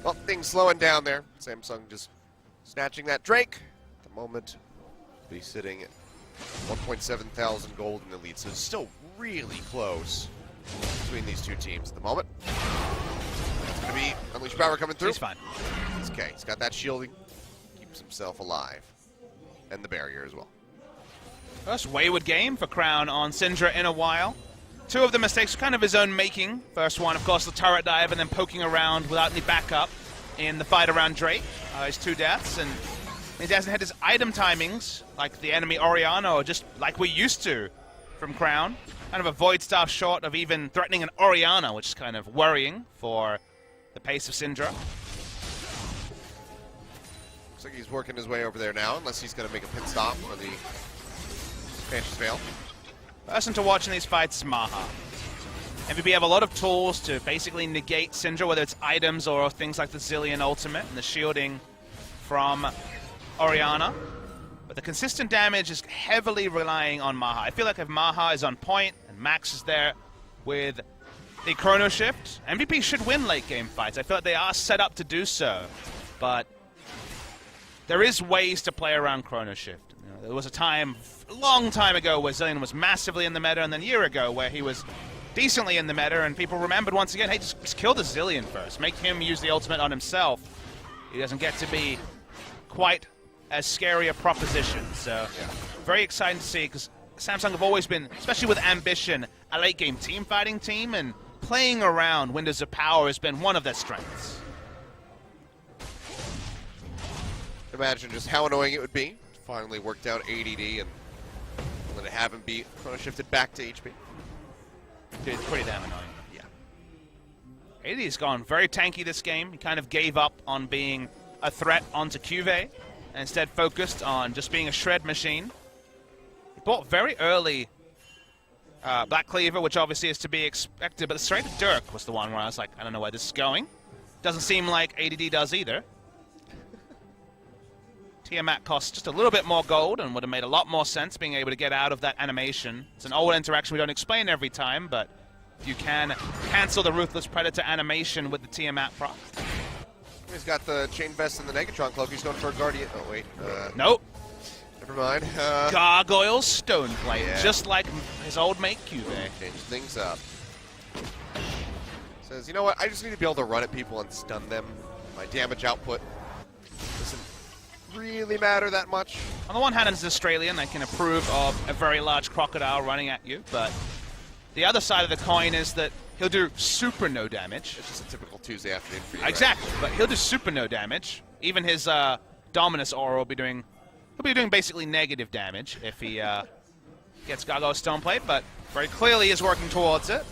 Well, things slowing down there. Samsung just snatching that Drake. At the moment, be sitting at 1.7 thousand gold in the lead, so it's still really close between these two teams at the moment. It's going to be Unleash Power coming through.
He's fine.
He's okay. He's got that shielding. Keeps himself alive. And the barrier as well.
First wayward game for Crown on Syndra in a while. Two of the mistakes were kind of his own making. First one, of course, the turret dive and then poking around without any backup in the fight around Drake. His 2 deaths, and he hasn't had his item timings like the enemy Orianna, or just like we used to from Crown. Kind of a void staff short of even threatening an Orianna, which is kind of worrying for the pace of Syndra.
Looks like he's working his way over there now, unless he's going to make a pit stop for the Spanish Veil.
Person to watch in these fights is Maha. MVP have a lot of tools to basically negate Syndra, whether it's items or things like the Zillion ultimate and the shielding from Orianna. But the consistent damage is heavily relying on Maha. I feel like if Maha is on point and Max is there with the Chrono Shift, MVP should win late game fights. I feel like they are set up to do so. But there is ways to play around Chrono Shift. You know, there was a time, a long time ago, where Zillion was massively in the meta, and then a year ago where he was decently in the meta, and people remembered once again, hey, just kill the Zillion first. Make him use the ultimate on himself. He doesn't get to be quite as scary a proposition. So, very exciting to see, because Samsung have always been, especially with ambition, a late-game team-fighting team, and playing around Windows of Power has been one of their strengths.
Imagine just how annoying it would be to finally work out ADD and let it have him be Chrono Shifted back to HP.
Dude, it's pretty damn annoying.
Yeah.
AD's gone very tanky this game. He kind of gave up on being a threat onto Cuvée and instead focused on just being a shred machine. He bought very early Black Cleaver, which obviously is to be expected, but the straight to Dirk was the one where I was like, I don't know where this is going. Doesn't seem like ADD does either. Tiamat costs just a little bit more gold and would have made a lot more sense being able to get out of that animation. It's an old interaction we don't explain every time, but if you can cancel the Ruthless Predator animation with the Tiamat proc.
He's got the Chain Vest and the Negatron Cloak. He's going for a Guardian. Oh, wait.
Nope.
Never mind.
Gargoyle Stoneplate,
Yeah.
just like his old mate Cuvée.
Change things up. Says, you know what? I just need to be able to run at people and stun them. My damage output doesn't really matter that much.
On the one hand, as an Australian, I can approve of a very large crocodile running at you, but the other side of the coin is that he'll do super no damage.
It's just a typical Tuesday afternoon for you.
Exactly, but he'll do super no damage. Even his Dominus aura will be doing, he'll be doing basically negative damage if he gets Gargoyle Stoneplate, but very clearly is working towards it.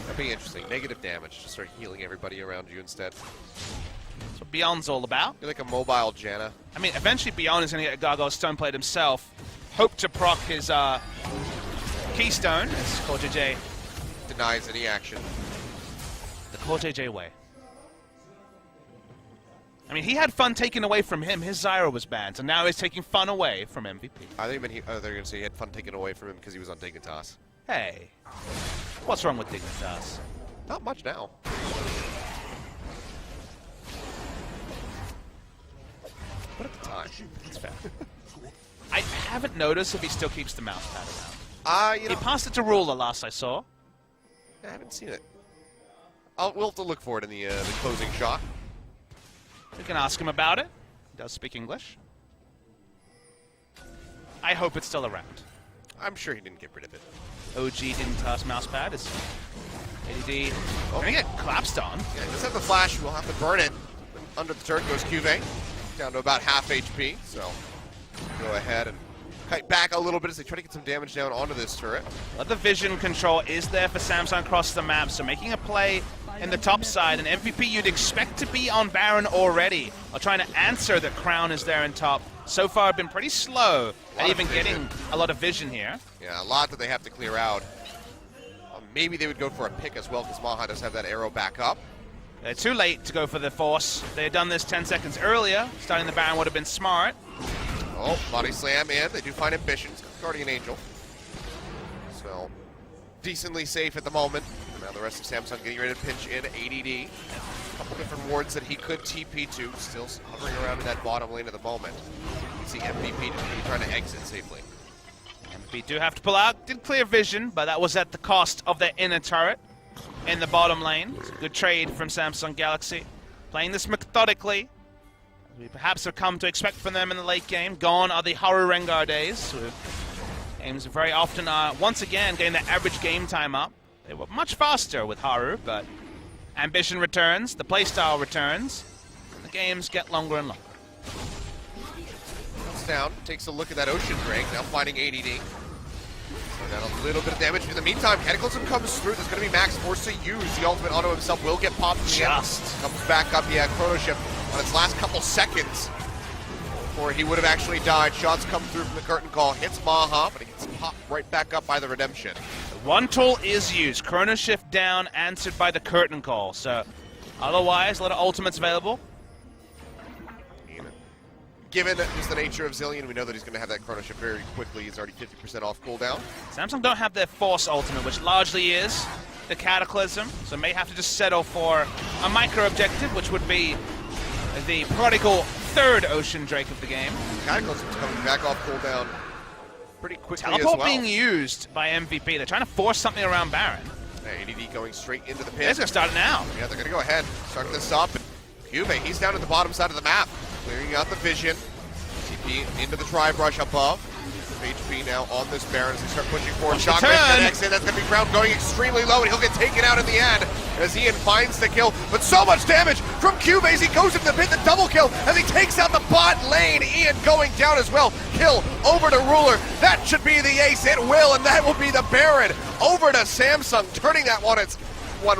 That'd be interesting. Negative damage. Just start healing everybody around you instead.
That's what Beyond's all about.
You're like a mobile Janna.
I mean, eventually Beyond is going to get a Gargoyle Stoneplate himself. Hope to proc his Keystone, as Core JJ.
Denies any action.
The Core JJ way. I mean, he had fun taken away from him. His Zyra was banned, so now he's taking fun away from MVP.
I think they're going to say he had fun taken away from him because he was on Dignitas.
Hey, what's wrong with Dignitas?
Not much now. But at the time,
It's fair. I haven't noticed if he still keeps the mouse pad around.
you
He
know,
passed it to Rule the last I saw.
I haven't seen it. We'll have to look for it in the closing shot.
We can ask him about it. He does speak English. I hope it's still around.
I'm sure he didn't get rid of it.
OG Dignitas mousepad is ADD.
Oh.
Gonna get collapsed on.
Yeah, he does have the flash. We'll have to burn it. Under the turret goes Cuvée. Down to about half HP. So go ahead and kite back a little bit as they try to get some damage down onto this turret.
But the vision control is there for Samsung across the map, so making a play in the top side, and MVP you'd expect to be on Baron already, or trying to answer that Crown is there in top. So far, been pretty slow at even getting a lot of vision here.
Yeah, a lot that they have to clear out. Maybe they would go for a pick as well, because Maha does have that arrow back up.
They're too late to go for the force. They had done this 10 seconds earlier. Starting the Baron would have been smart.
Oh, body slam in. They do find Ambitions. Guardian Angel. So, decently safe at the moment. And now the rest of Samsung getting ready to pinch in ADD. A couple different wards that he could TP to. Still hovering around in that bottom lane at the moment. You can see MVP just really trying to exit safely.
MVP do have to pull out. Did clear vision, but that was at the cost of their inner turret in the bottom lane. It's a good trade from Samsung Galaxy. Playing this methodically. We perhaps have come to expect from them in the late game. Gone are the Haru Rengar days. Games very often are, once again, getting their average game time up. They were much faster with Haru, but ambition returns, the playstyle returns, and the games get longer and longer.
Comes down, takes a look at that Ocean Drake, now finding ADD. So got a little bit of damage. In the meantime, Cataclysm comes through. There's going to be Max forced to use the ultimate auto himself. Will get popped in the end. Comes back up, yeah, Chrono Shift on its last couple seconds before he would have actually died. Shots come through from the curtain call. Hits Maha, but he gets popped right back up by the Redemption.
One tool is used. Chrono Shift down, answered by the curtain call. So otherwise, a lot of ultimates available.
Given just the nature of Zillion, we know that he's going to have that Chrono Shift very quickly. He's already 50% off cooldown.
Samsung don't have their Force ultimate, which largely is the Cataclysm, so may have to just settle for a micro-objective, which would be the prodigal third Ocean Drake of the game.
Cataclysm's coming back off cooldown pretty quickly
Teleport
as well.
being used by MVP. They're trying to force something around Baron.
ADD going straight into the pit.
They're going to start it now.
Yeah, they're going to go ahead, start this up. And Cube, he's down at the bottom side of the map, clearing out the vision. TP into the tri-brush above. HP now on this Baron as they start pushing forward. Shockwave connects in. That's going to be Crown going extremely low, and he'll get taken out in the end as Ian finds the kill. But so much damage from Cube as he goes into the pit, the double kill as he takes out the bot lane. Ian going down as well. Kill over to Ruler. That should be the ace. It will, and that will be the Baron over to Samsung, turning that one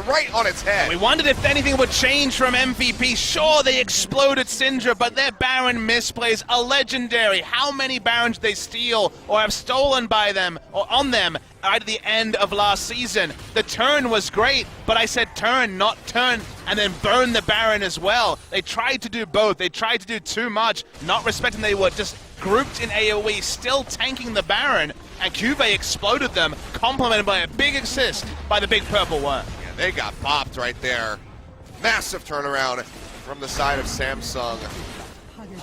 right on its head.
We wondered if anything would change from MVP. Sure, they exploded Syndra, but their Baron misplays are legendary. How many Barons they steal or have stolen by them or on them at the end of last season? The turn was great, but I said turn, not turn, and then burn the Baron as well. They tried to do both. They tried to do too much, not respecting they were just grouped in AoE, still tanking the Baron, and Cuvée exploded them, complemented by a big assist by the big purple worm.
They got popped right there. Massive turnaround from the side of Samsung.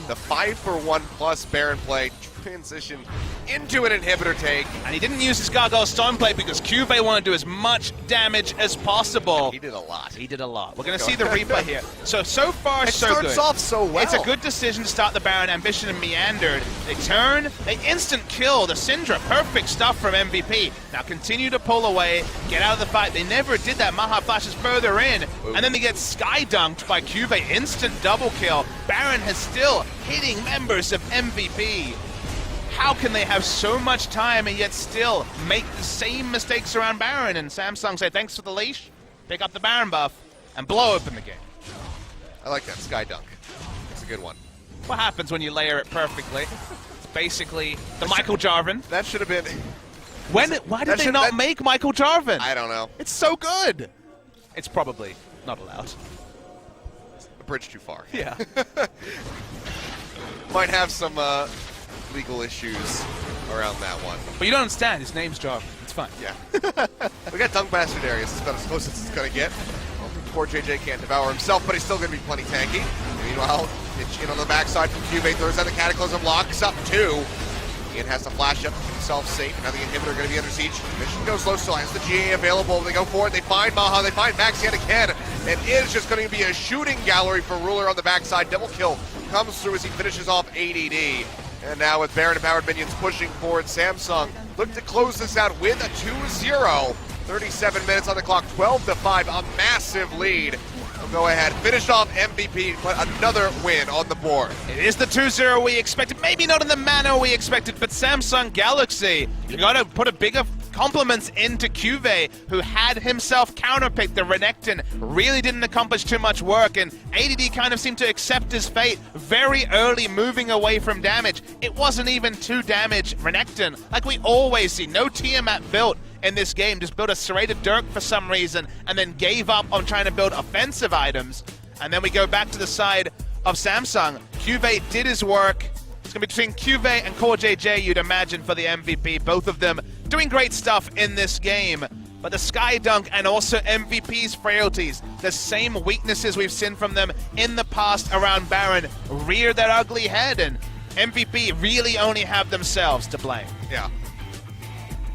The 5-for-1 plus Baron play transition into an inhibitor take.
And he didn't use his Gargoyle Stone play because Cuvée wanted to do as much damage as possible.
He did a lot.
He did a lot. We're going to see the replay here. So far, so good.
It starts off so well.
It's a good decision to start the Baron. Ambition and Meandered. They turn, they instant kill the Syndra. Perfect stuff from MVP. Now continue to pull away, get out of the fight. They never did that. Maha flashes further in, and then they get sky dunked by Cuvée. Instant double kill. Baron has still hitting members of MVP. How can they have so much time and yet still make the same mistakes around Baron? And Samsung say thanks for the leash, pick up the Baron buff, and blow open the game.
I like that sky dunk. It's a good one.
What happens when you layer it perfectly? It's basically the Michael Jarvan.
That should have been...
Why did they not make Michael Jarvan?
I don't know.
It's so good. It's probably not allowed.
A bridge too far.
Yeah.
Might have some legal issues around that one.
But you don't understand. His name's Jarvan. It's fine.
Yeah. We got Dunk Master Darius. It's about as close as it's going to get. Well, poor JJ can't devour himself, but he's still going to be plenty tanky. Meanwhile, pitch in on the backside from Cuvée. Throws out the Cataclysm. Locks up 2. Ian has to flash up to keep himself safe. Now the inhibitor going to be under siege. Mission goes low, still has the GA available. They go for it. They find Maha. They find Max yet again. And it is just going to be a shooting gallery for Ruler on the backside. Double kill comes through as he finishes off ADD. And now with Baron empowered minions pushing forward, Samsung look to close this out with a 2-0. 37 minutes on the clock, 12-5, a massive lead. They'll go ahead, finish off MVP, put another win on the board.
It is the 2-0 we expected, maybe not in the manner we expected, but Samsung Galaxy, you got to put a bigger compliments into Cuvée, who had himself counterpicked the Renekton, really didn't accomplish too much work, and ADD kind of seemed to accept his fate very early, moving away from damage. It wasn't even 2 damage Renekton, like we always see. No Tiamat built in this game, just built a serrated Dirk for some reason, and then gave up on trying to build offensive items. And then we go back to the side of Samsung. Cuvée did his work. It's going to be between Cuvée and CoreJJ, you'd imagine, for the MVP. Both of them doing great stuff in this game. But the Skydunk and also MVP's frailties, the same weaknesses we've seen from them in the past around Baron, rear their ugly head, and MVP really only have themselves to blame.
Yeah.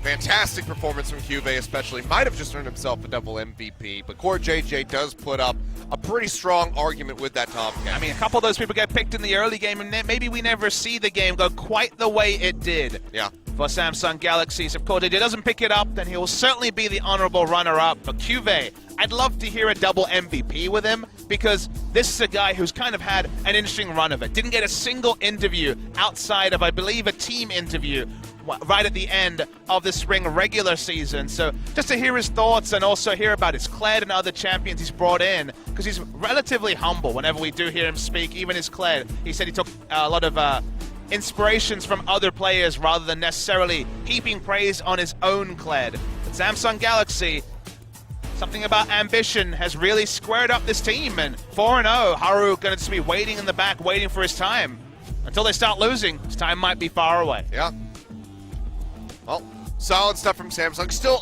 Fantastic performance from Cuvée, especially. Might have just earned himself a double MVP, but CoreJJ does put up a pretty strong argument with that top game.
I mean, a couple of those people get picked in the early game, and maybe we never see the game go quite the way it did.
Yeah.
For Samsung Galaxies. If CoreJJ doesn't pick it up, then he will certainly be the honorable runner-up. But Cuvée, I'd love to hear a double MVP with him, because this is a guy who's kind of had an interesting run of it. Didn't get a single interview outside of, I believe, a team interview right at the end of the spring regular season. So just to hear his thoughts and also hear about his Kled and other champions he's brought in, because he's relatively humble whenever we do hear him speak. Even his Kled, he said he took a lot of inspirations from other players rather than necessarily heaping praise on his own Kled. But Samsung Galaxy, something about ambition has really squared up this team, and 4-0, Haru going to just be waiting in the back, waiting for his time. Until they start losing, his time might be far away.
Yeah. Well, solid stuff from Samsung. Still,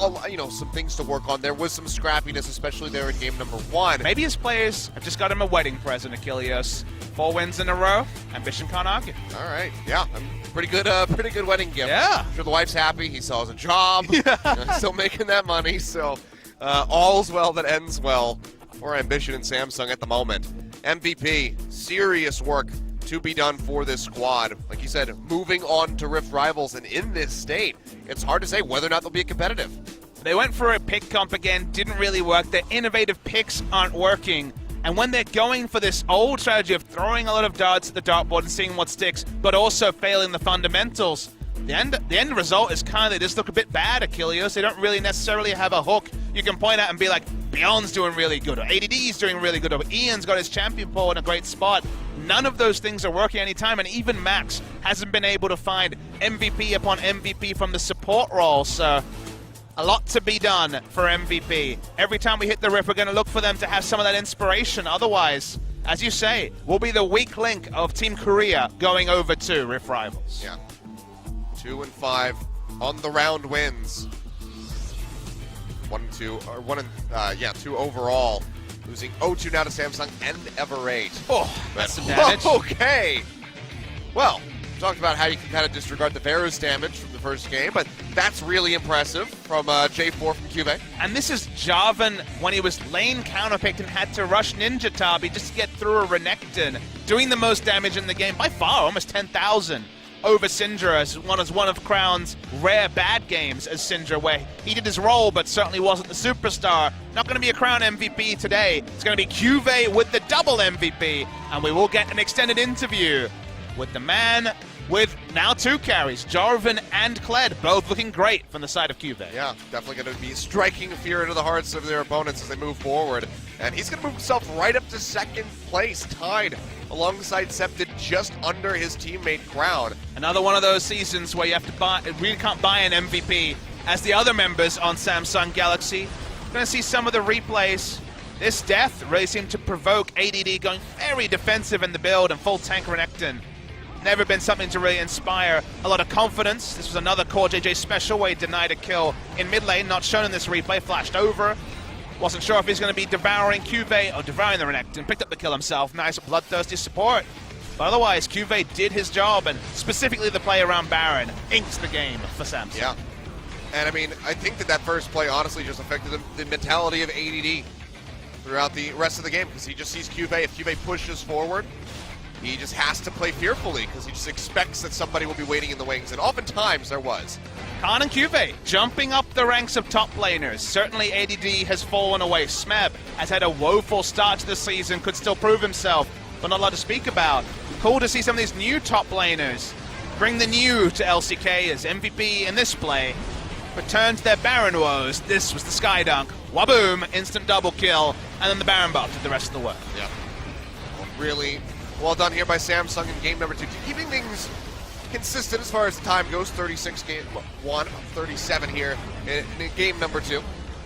some things to work on. There was some scrappiness, especially there in game number 1.
Maybe his players have just got him a wedding present, Achilles. 4 wins in a row. Ambition can't argue.
All right. Yeah. Pretty good wedding gift.
Yeah.
I'm sure the wife's happy. He still has a job. Still making that money. So all's well that ends well for Ambition and Samsung at the moment. MVP, serious work to be done for this squad. Like you said, moving on to Rift Rivals, and in this state, it's hard to say whether or not they'll be competitive.
They went for a pick comp again, didn't really work. Their innovative picks aren't working. And when they're going for this old strategy of throwing a lot of darts at the dartboard and seeing what sticks, but also failing the fundamentals, the end result is kind of, they just look a bit bad, Achilles. They don't really necessarily have a hook you can point at and be like, Beyond's doing really good, or ADD's doing really good, or Ian's got his champion pool in a great spot. None of those things are working anytime, and even Max hasn't been able to find MVP upon MVP from the support role, so a lot to be done for MVP. Every time we hit the Rift, we're going to look for them to have some of that inspiration. Otherwise, as you say, we'll be the weak link of Team Korea going over to Rift Rivals.
Yeah. 2-5 on the round wins. 2 overall. Losing 0-2 now to Samsung and Everate.
Oh, that's some damage.
Okay. Well, we talked about how you can kind of disregard the Varus damage from the first game, but that's really impressive from J4 from Cuvée.
And this is Jarvan when he was lane counterpicked and had to rush Ninja Tabi just to get through a Renekton, doing the most damage in the game by far, almost 10,000. Over Syndra as one of Crown's rare bad games as Syndra, where he did his role but certainly wasn't the superstar. Not going to be a Crown MVP today. It's going to be Cuvée with the double MVP, and we will get an extended interview with the man with now 2 carries, Jarvan and Kled, both looking great from the side of Cuvée.
Yeah, definitely going to be striking fear into the hearts of their opponents as they move forward. And he's going to move himself right up to second place, tied alongside Septed, just under his teammate Crown.
Another one of those seasons where you have to really can't buy an MVP, as the other members on Samsung Galaxy. Going to see some of the replays. This death really seemed to provoke ADD going very defensive in the build, and full tank Renekton. Never been something to really inspire a lot of confidence. This was another CoreJJ special where he denied a kill in mid lane, not shown in this replay, flashed over. Wasn't sure if he's going to be devouring Cuvée or devouring the Renekton. Picked up the kill himself. Nice bloodthirsty support. But otherwise, Cuvée did his job, and specifically the play around Baron inks the game for Samsung.
Yeah. And I mean, I think that first play honestly just affected the mentality of ADD throughout the rest of the game, because he just sees Cuvée. If Cuvée pushes forward, he just has to play fearfully, because he just expects that somebody will be waiting in the wings, and oftentimes there was.
Khan and Cuvée jumping up the ranks of top laners. Certainly ADD has fallen away. Smeb has had a woeful start to the season, could still prove himself, but not a lot to speak about. Cool to see some of these new top laners bring the new to LCK as MVP in this play. returned to their Baron woes. This was the Sky Dunk. Waboom, instant double kill, and then the Baron buff did the rest of the work.
Yeah. Really well done here by Samsung in game number 2. Keeping things consistent as far as the time goes. 36 game 1, 37 here in game number 2.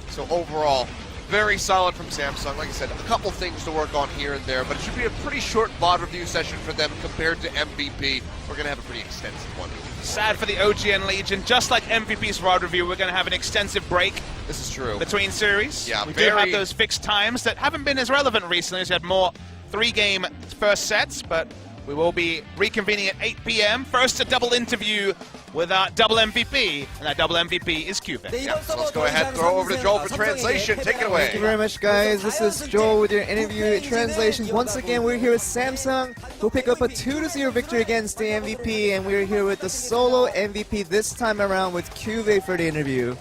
So overall, very solid from Samsung. Like I said, a couple things to work on here and there, but it should be a pretty short VOD review session for them compared to MVP. We're going to have a pretty extensive one.
Sad for the OGN Legion. Just like MVP's VOD review, we're going to have an extensive break.
This is true.
Between series.
Yeah,
we do have those fixed times that haven't been as relevant recently. We've had more 3-game first sets, but we will be reconvening at 8 p.m. First, a double interview with our double MVP, and that double MVP is Cupid.
Yeah, so let's go ahead and throw over to Joel for translation. Take it away.
Thank you very much, guys. This is Joel with your interview translation. Once again, we're here with Samsung, who pick up a 2-0 victory against the MVP, and we're here with the solo MVP this time around with Cuvee for the interview.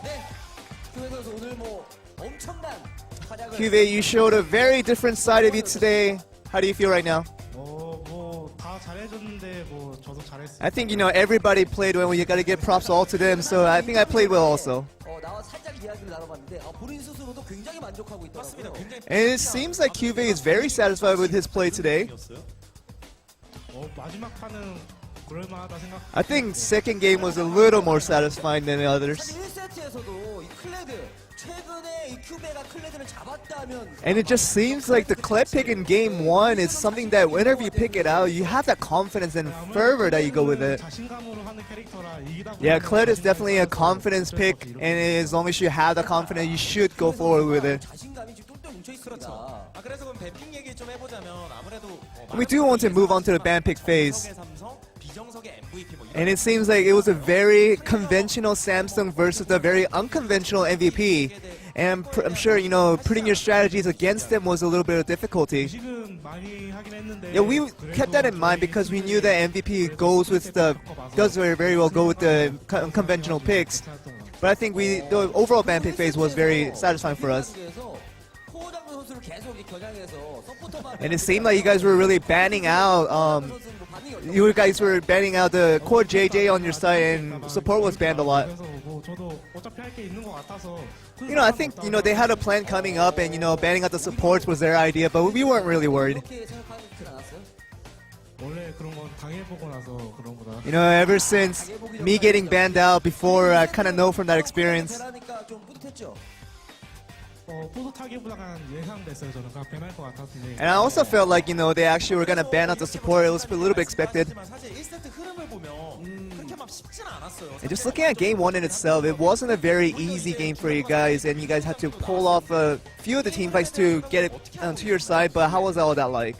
Cuvee, you showed a very different side of you today. How do you feel right now? I think, everybody played well. You got to give props all to them, so I think I played well also. And it seems like Cuvee is very satisfied with his play today. I think second game was a little more satisfying than the others. And it just seems like the Kled pick in game 1 is something that whenever you pick it out, you have that confidence and fervor that you go with it. Yeah, Kled is definitely a confidence pick, and as long as you have the confidence, you should go forward with it. We do want to move on to the ban pick phase. And it seems like it was a very conventional Samsung versus a very unconventional MVP. And I'm sure, putting your strategies against them was a little bit of difficulty. Yeah, we kept that in mind because we knew that MVP does very well go with the conventional picks. But I think the overall ban pick phase was very satisfying for us. And it seemed like you guys were really banning out you guys were banning out the core JJ on your side, and support was banned a lot. I think, they had a plan coming up, and, banning out the supports was their idea, but we weren't really worried. Ever since me getting banned out before, I kind of know from that experience. And I also felt like, they actually were going to ban out the support. It was a little bit expected. And just looking at game 1 in itself, it wasn't a very easy game for you guys, and you guys had to pull off a few of the team fights to get it to your side, but how was all that like?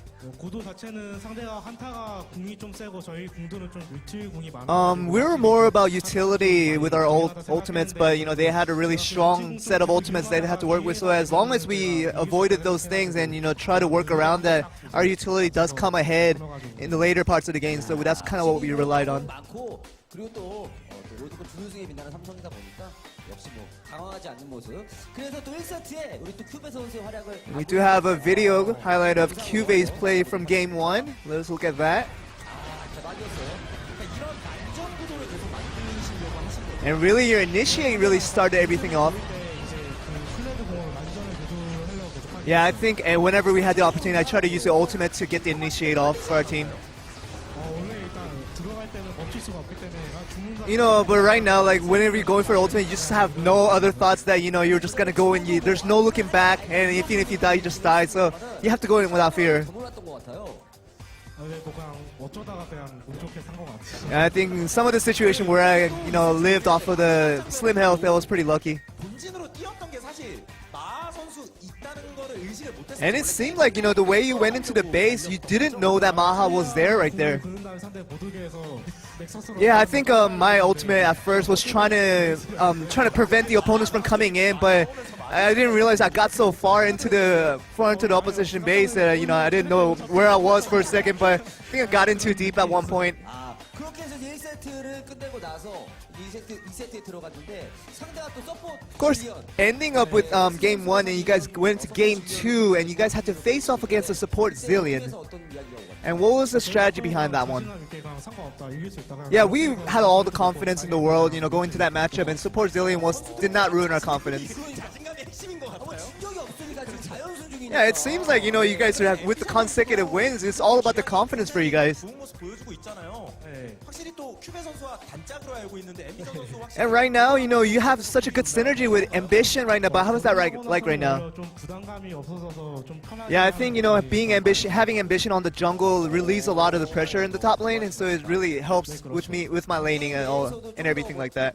We were more about utility with our ultimates, but they had a really strong set of ultimates they had to work with. So as long as we avoided those things and try to work around that, our utility does come ahead in the later parts of the game. So that's kind of what we relied on. We do have a video highlight of Cuvee's play from game 1. Let's look at that. And really, your initiate really started everything off. Yeah, I think whenever we had the opportunity, I tried to use the ultimate to get the initiate off for our team. But right now, like, whenever you're going for ultimate, you just have no other thoughts that, you're just gonna go and there's no looking back, and even if you die, you just die, so you have to go in without fear. And I think in some of the situation where I, lived off of the slim health, I was pretty lucky. And it seemed like, the way you went into the base, you didn't know that Maha was there right there. Yeah, I think my ultimate at first was trying to prevent the opponents from coming in, but I didn't realize I got so far into the opposition base that I didn't know where I was for a second, but I think I got in too deep at one point. Of course, ending up with game 1 and you guys went to game 2 and you guys had to face off against the support Zillion. And what was the strategy behind that one? Yeah, we had all the confidence in the world, you know, going to that matchup, and support Zillion did not ruin our confidence. Yeah, it seems like, you know, you guys are with the consecutive wins, it's all about the confidence for you guys. And right now, you know, you have such a good synergy with Ambition right now, but how is that like right now? Yeah, I think, you know, having Ambition on the jungle relieves a lot of the pressure in the top lane, and so it really helps with my laning and everything like that.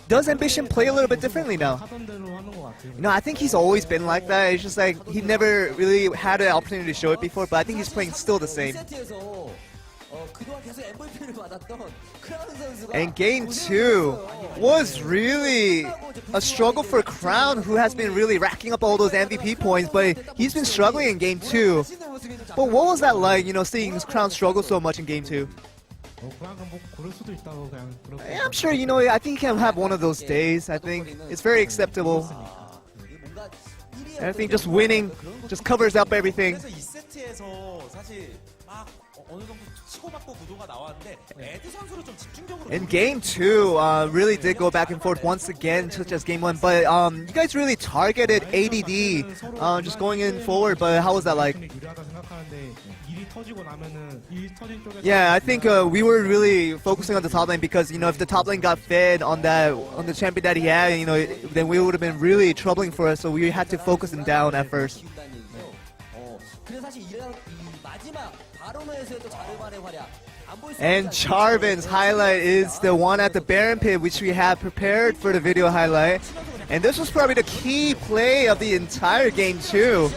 Does Ambition play a little bit differently now? You know, I think he's always been like that. It's just like he never really had an opportunity to show it before, but I think he's playing still the same. And game 2 was really a struggle for Crown, who has been really racking up all those MVP points, but he's been struggling in game 2. But what was that like, you know, seeing Crown struggle so much in game 2? Yeah, I'm sure, you know, I think he can have one of those days. I think it's very acceptable. And I think just winning just covers up everything. In game 2, really did go back and forth once again, such as game 1. But you guys really targeted ADD, just going in forward. But how was that like? Yeah, I think we were really focusing on the top lane because, you know, if the top lane got fed on the champion that he had, you know, then we would have been really troubling for us. So we had to focus him down at first. And Jarvan's highlight is the one at the Baron Pit, which we had prepared for the video highlight. And this was probably the key play of the entire game too.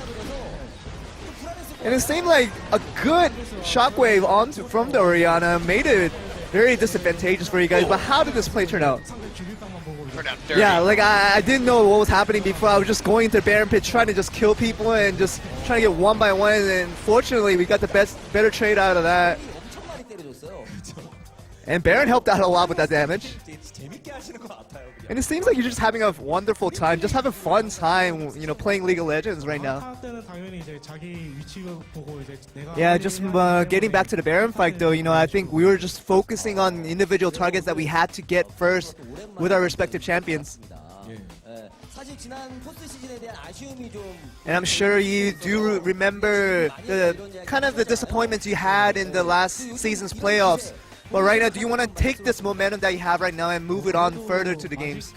And it seemed like a good shockwave from the Orianna made it very disadvantageous for you guys. But how did this play turn out? Yeah, like I didn't know what was happening before. I was just going into Baron Pit trying to just kill people and just trying to get one by one. And fortunately, we got the better trade out of that. And Baron helped out a lot with that damage. And it seems like you're just having a wonderful time, just having a fun time, you know, playing League of Legends right now. Yeah, just getting back to the Baron fight though, you know, I think we were just focusing on individual targets that we had to get first with our respective champions. And I'm sure you do remember the kind of the disappointments you had in the last season's playoffs. But right now, do you want to take this momentum that you have right now and move it on further to the games?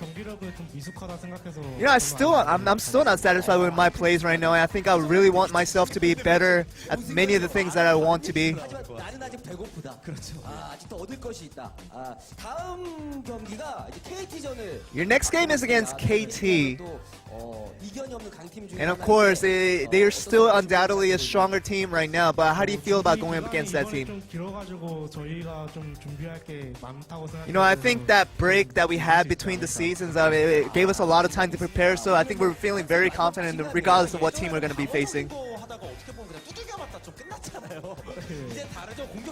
You know, I'm still not satisfied with my plays right now. And I think I really want myself to be better at many of the things that I want to be. Your next game is against KT. And of course, they are still undoubtedly a stronger team right now. But how do you feel about going up against that team? You know, I think that break that we had between the seasons, it gave us a lot of time to prepare. So I think we're feeling very confident regardless of what team we're going to be facing.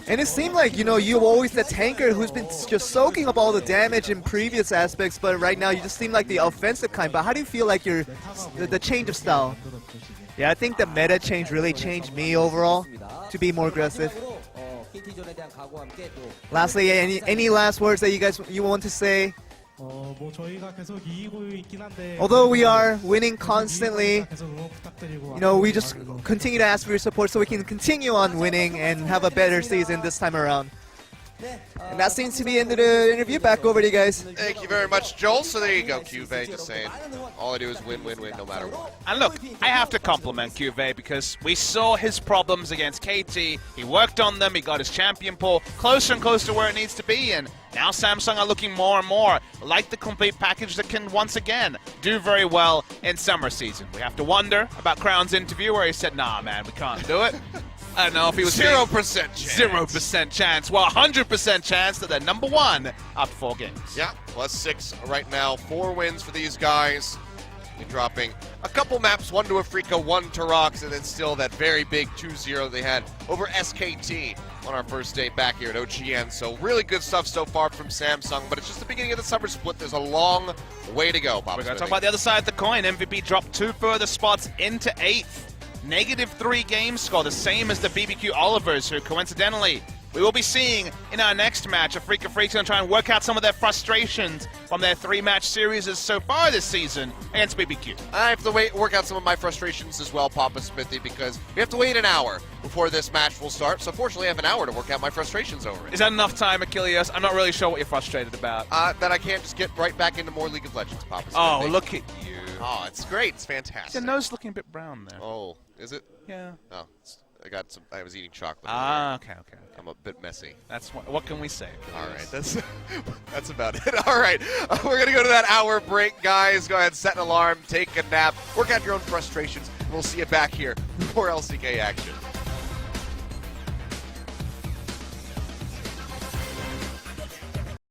And it seemed like, you know, you're always the tanker who's been just soaking up all the damage in previous aspects, but right now you just seem like the offensive kind. But how do you feel like the change of style? Yeah, I think the meta change really changed me overall to be more aggressive. Lastly, any last words that you want to say? Although we are winning constantly, you know, we just continue to ask for your support so we can continue on winning and have a better season this time around. And that seems to be the end of the interview. Back over to you guys.
Thank you very much, Joel. So there you go, QV, just saying. All I do is win, win, win, no matter what.
And look, I have to compliment QV because we saw his problems against KT. He worked on them. He got his champion pool closer and closer to where it needs to be. And now Samsung are looking more and more like the complete package that can once again do very well in summer season. We have to wonder about Crown's interview where he said, nah, man, we can't do it. I don't know if he was
0% chance.
0% chance. Well, 100% chance that they're number one after 4 games.
Yeah, +6 right now. 4 wins for these guys. They're dropping a couple maps, one to Afrika, one to Rocks, and then still that very big 2-0 they had over SKT on our first day back here at OGN. So really good stuff so far from Samsung, but it's just the beginning of the summer split. There's a long way to go, Bob.
We're going to talk about the other side of the coin. MVP dropped 2 further spots into 8th. -3 game score, the same as the BBQ Olivers, who coincidentally we will be seeing in our next match. Afrika Freak's going to try and work out some of their frustrations from their 3-match series so far this season against BBQ.
I have to work out some of my frustrations as well, Papa Smithy, because we have to wait an hour before this match will start. So fortunately, I have an hour to work out my frustrations over it.
Is that enough time, Achilles? I'm not really sure what you're frustrated about.
That I can't just get right back into more League of Legends, Papa Smithy.
Oh, look at you.
Oh, it's great. It's fantastic.
Your nose looking a bit brown there.
Oh, is it?
Yeah.
Oh, I was eating chocolate.
Ah, okay.
I'm a bit messy.
That's what can we say?
All right, that's about it. All right, we're gonna go to that hour break, guys. Go ahead, set an alarm, take a nap, work out your own frustrations. We'll see you back here for LCK action.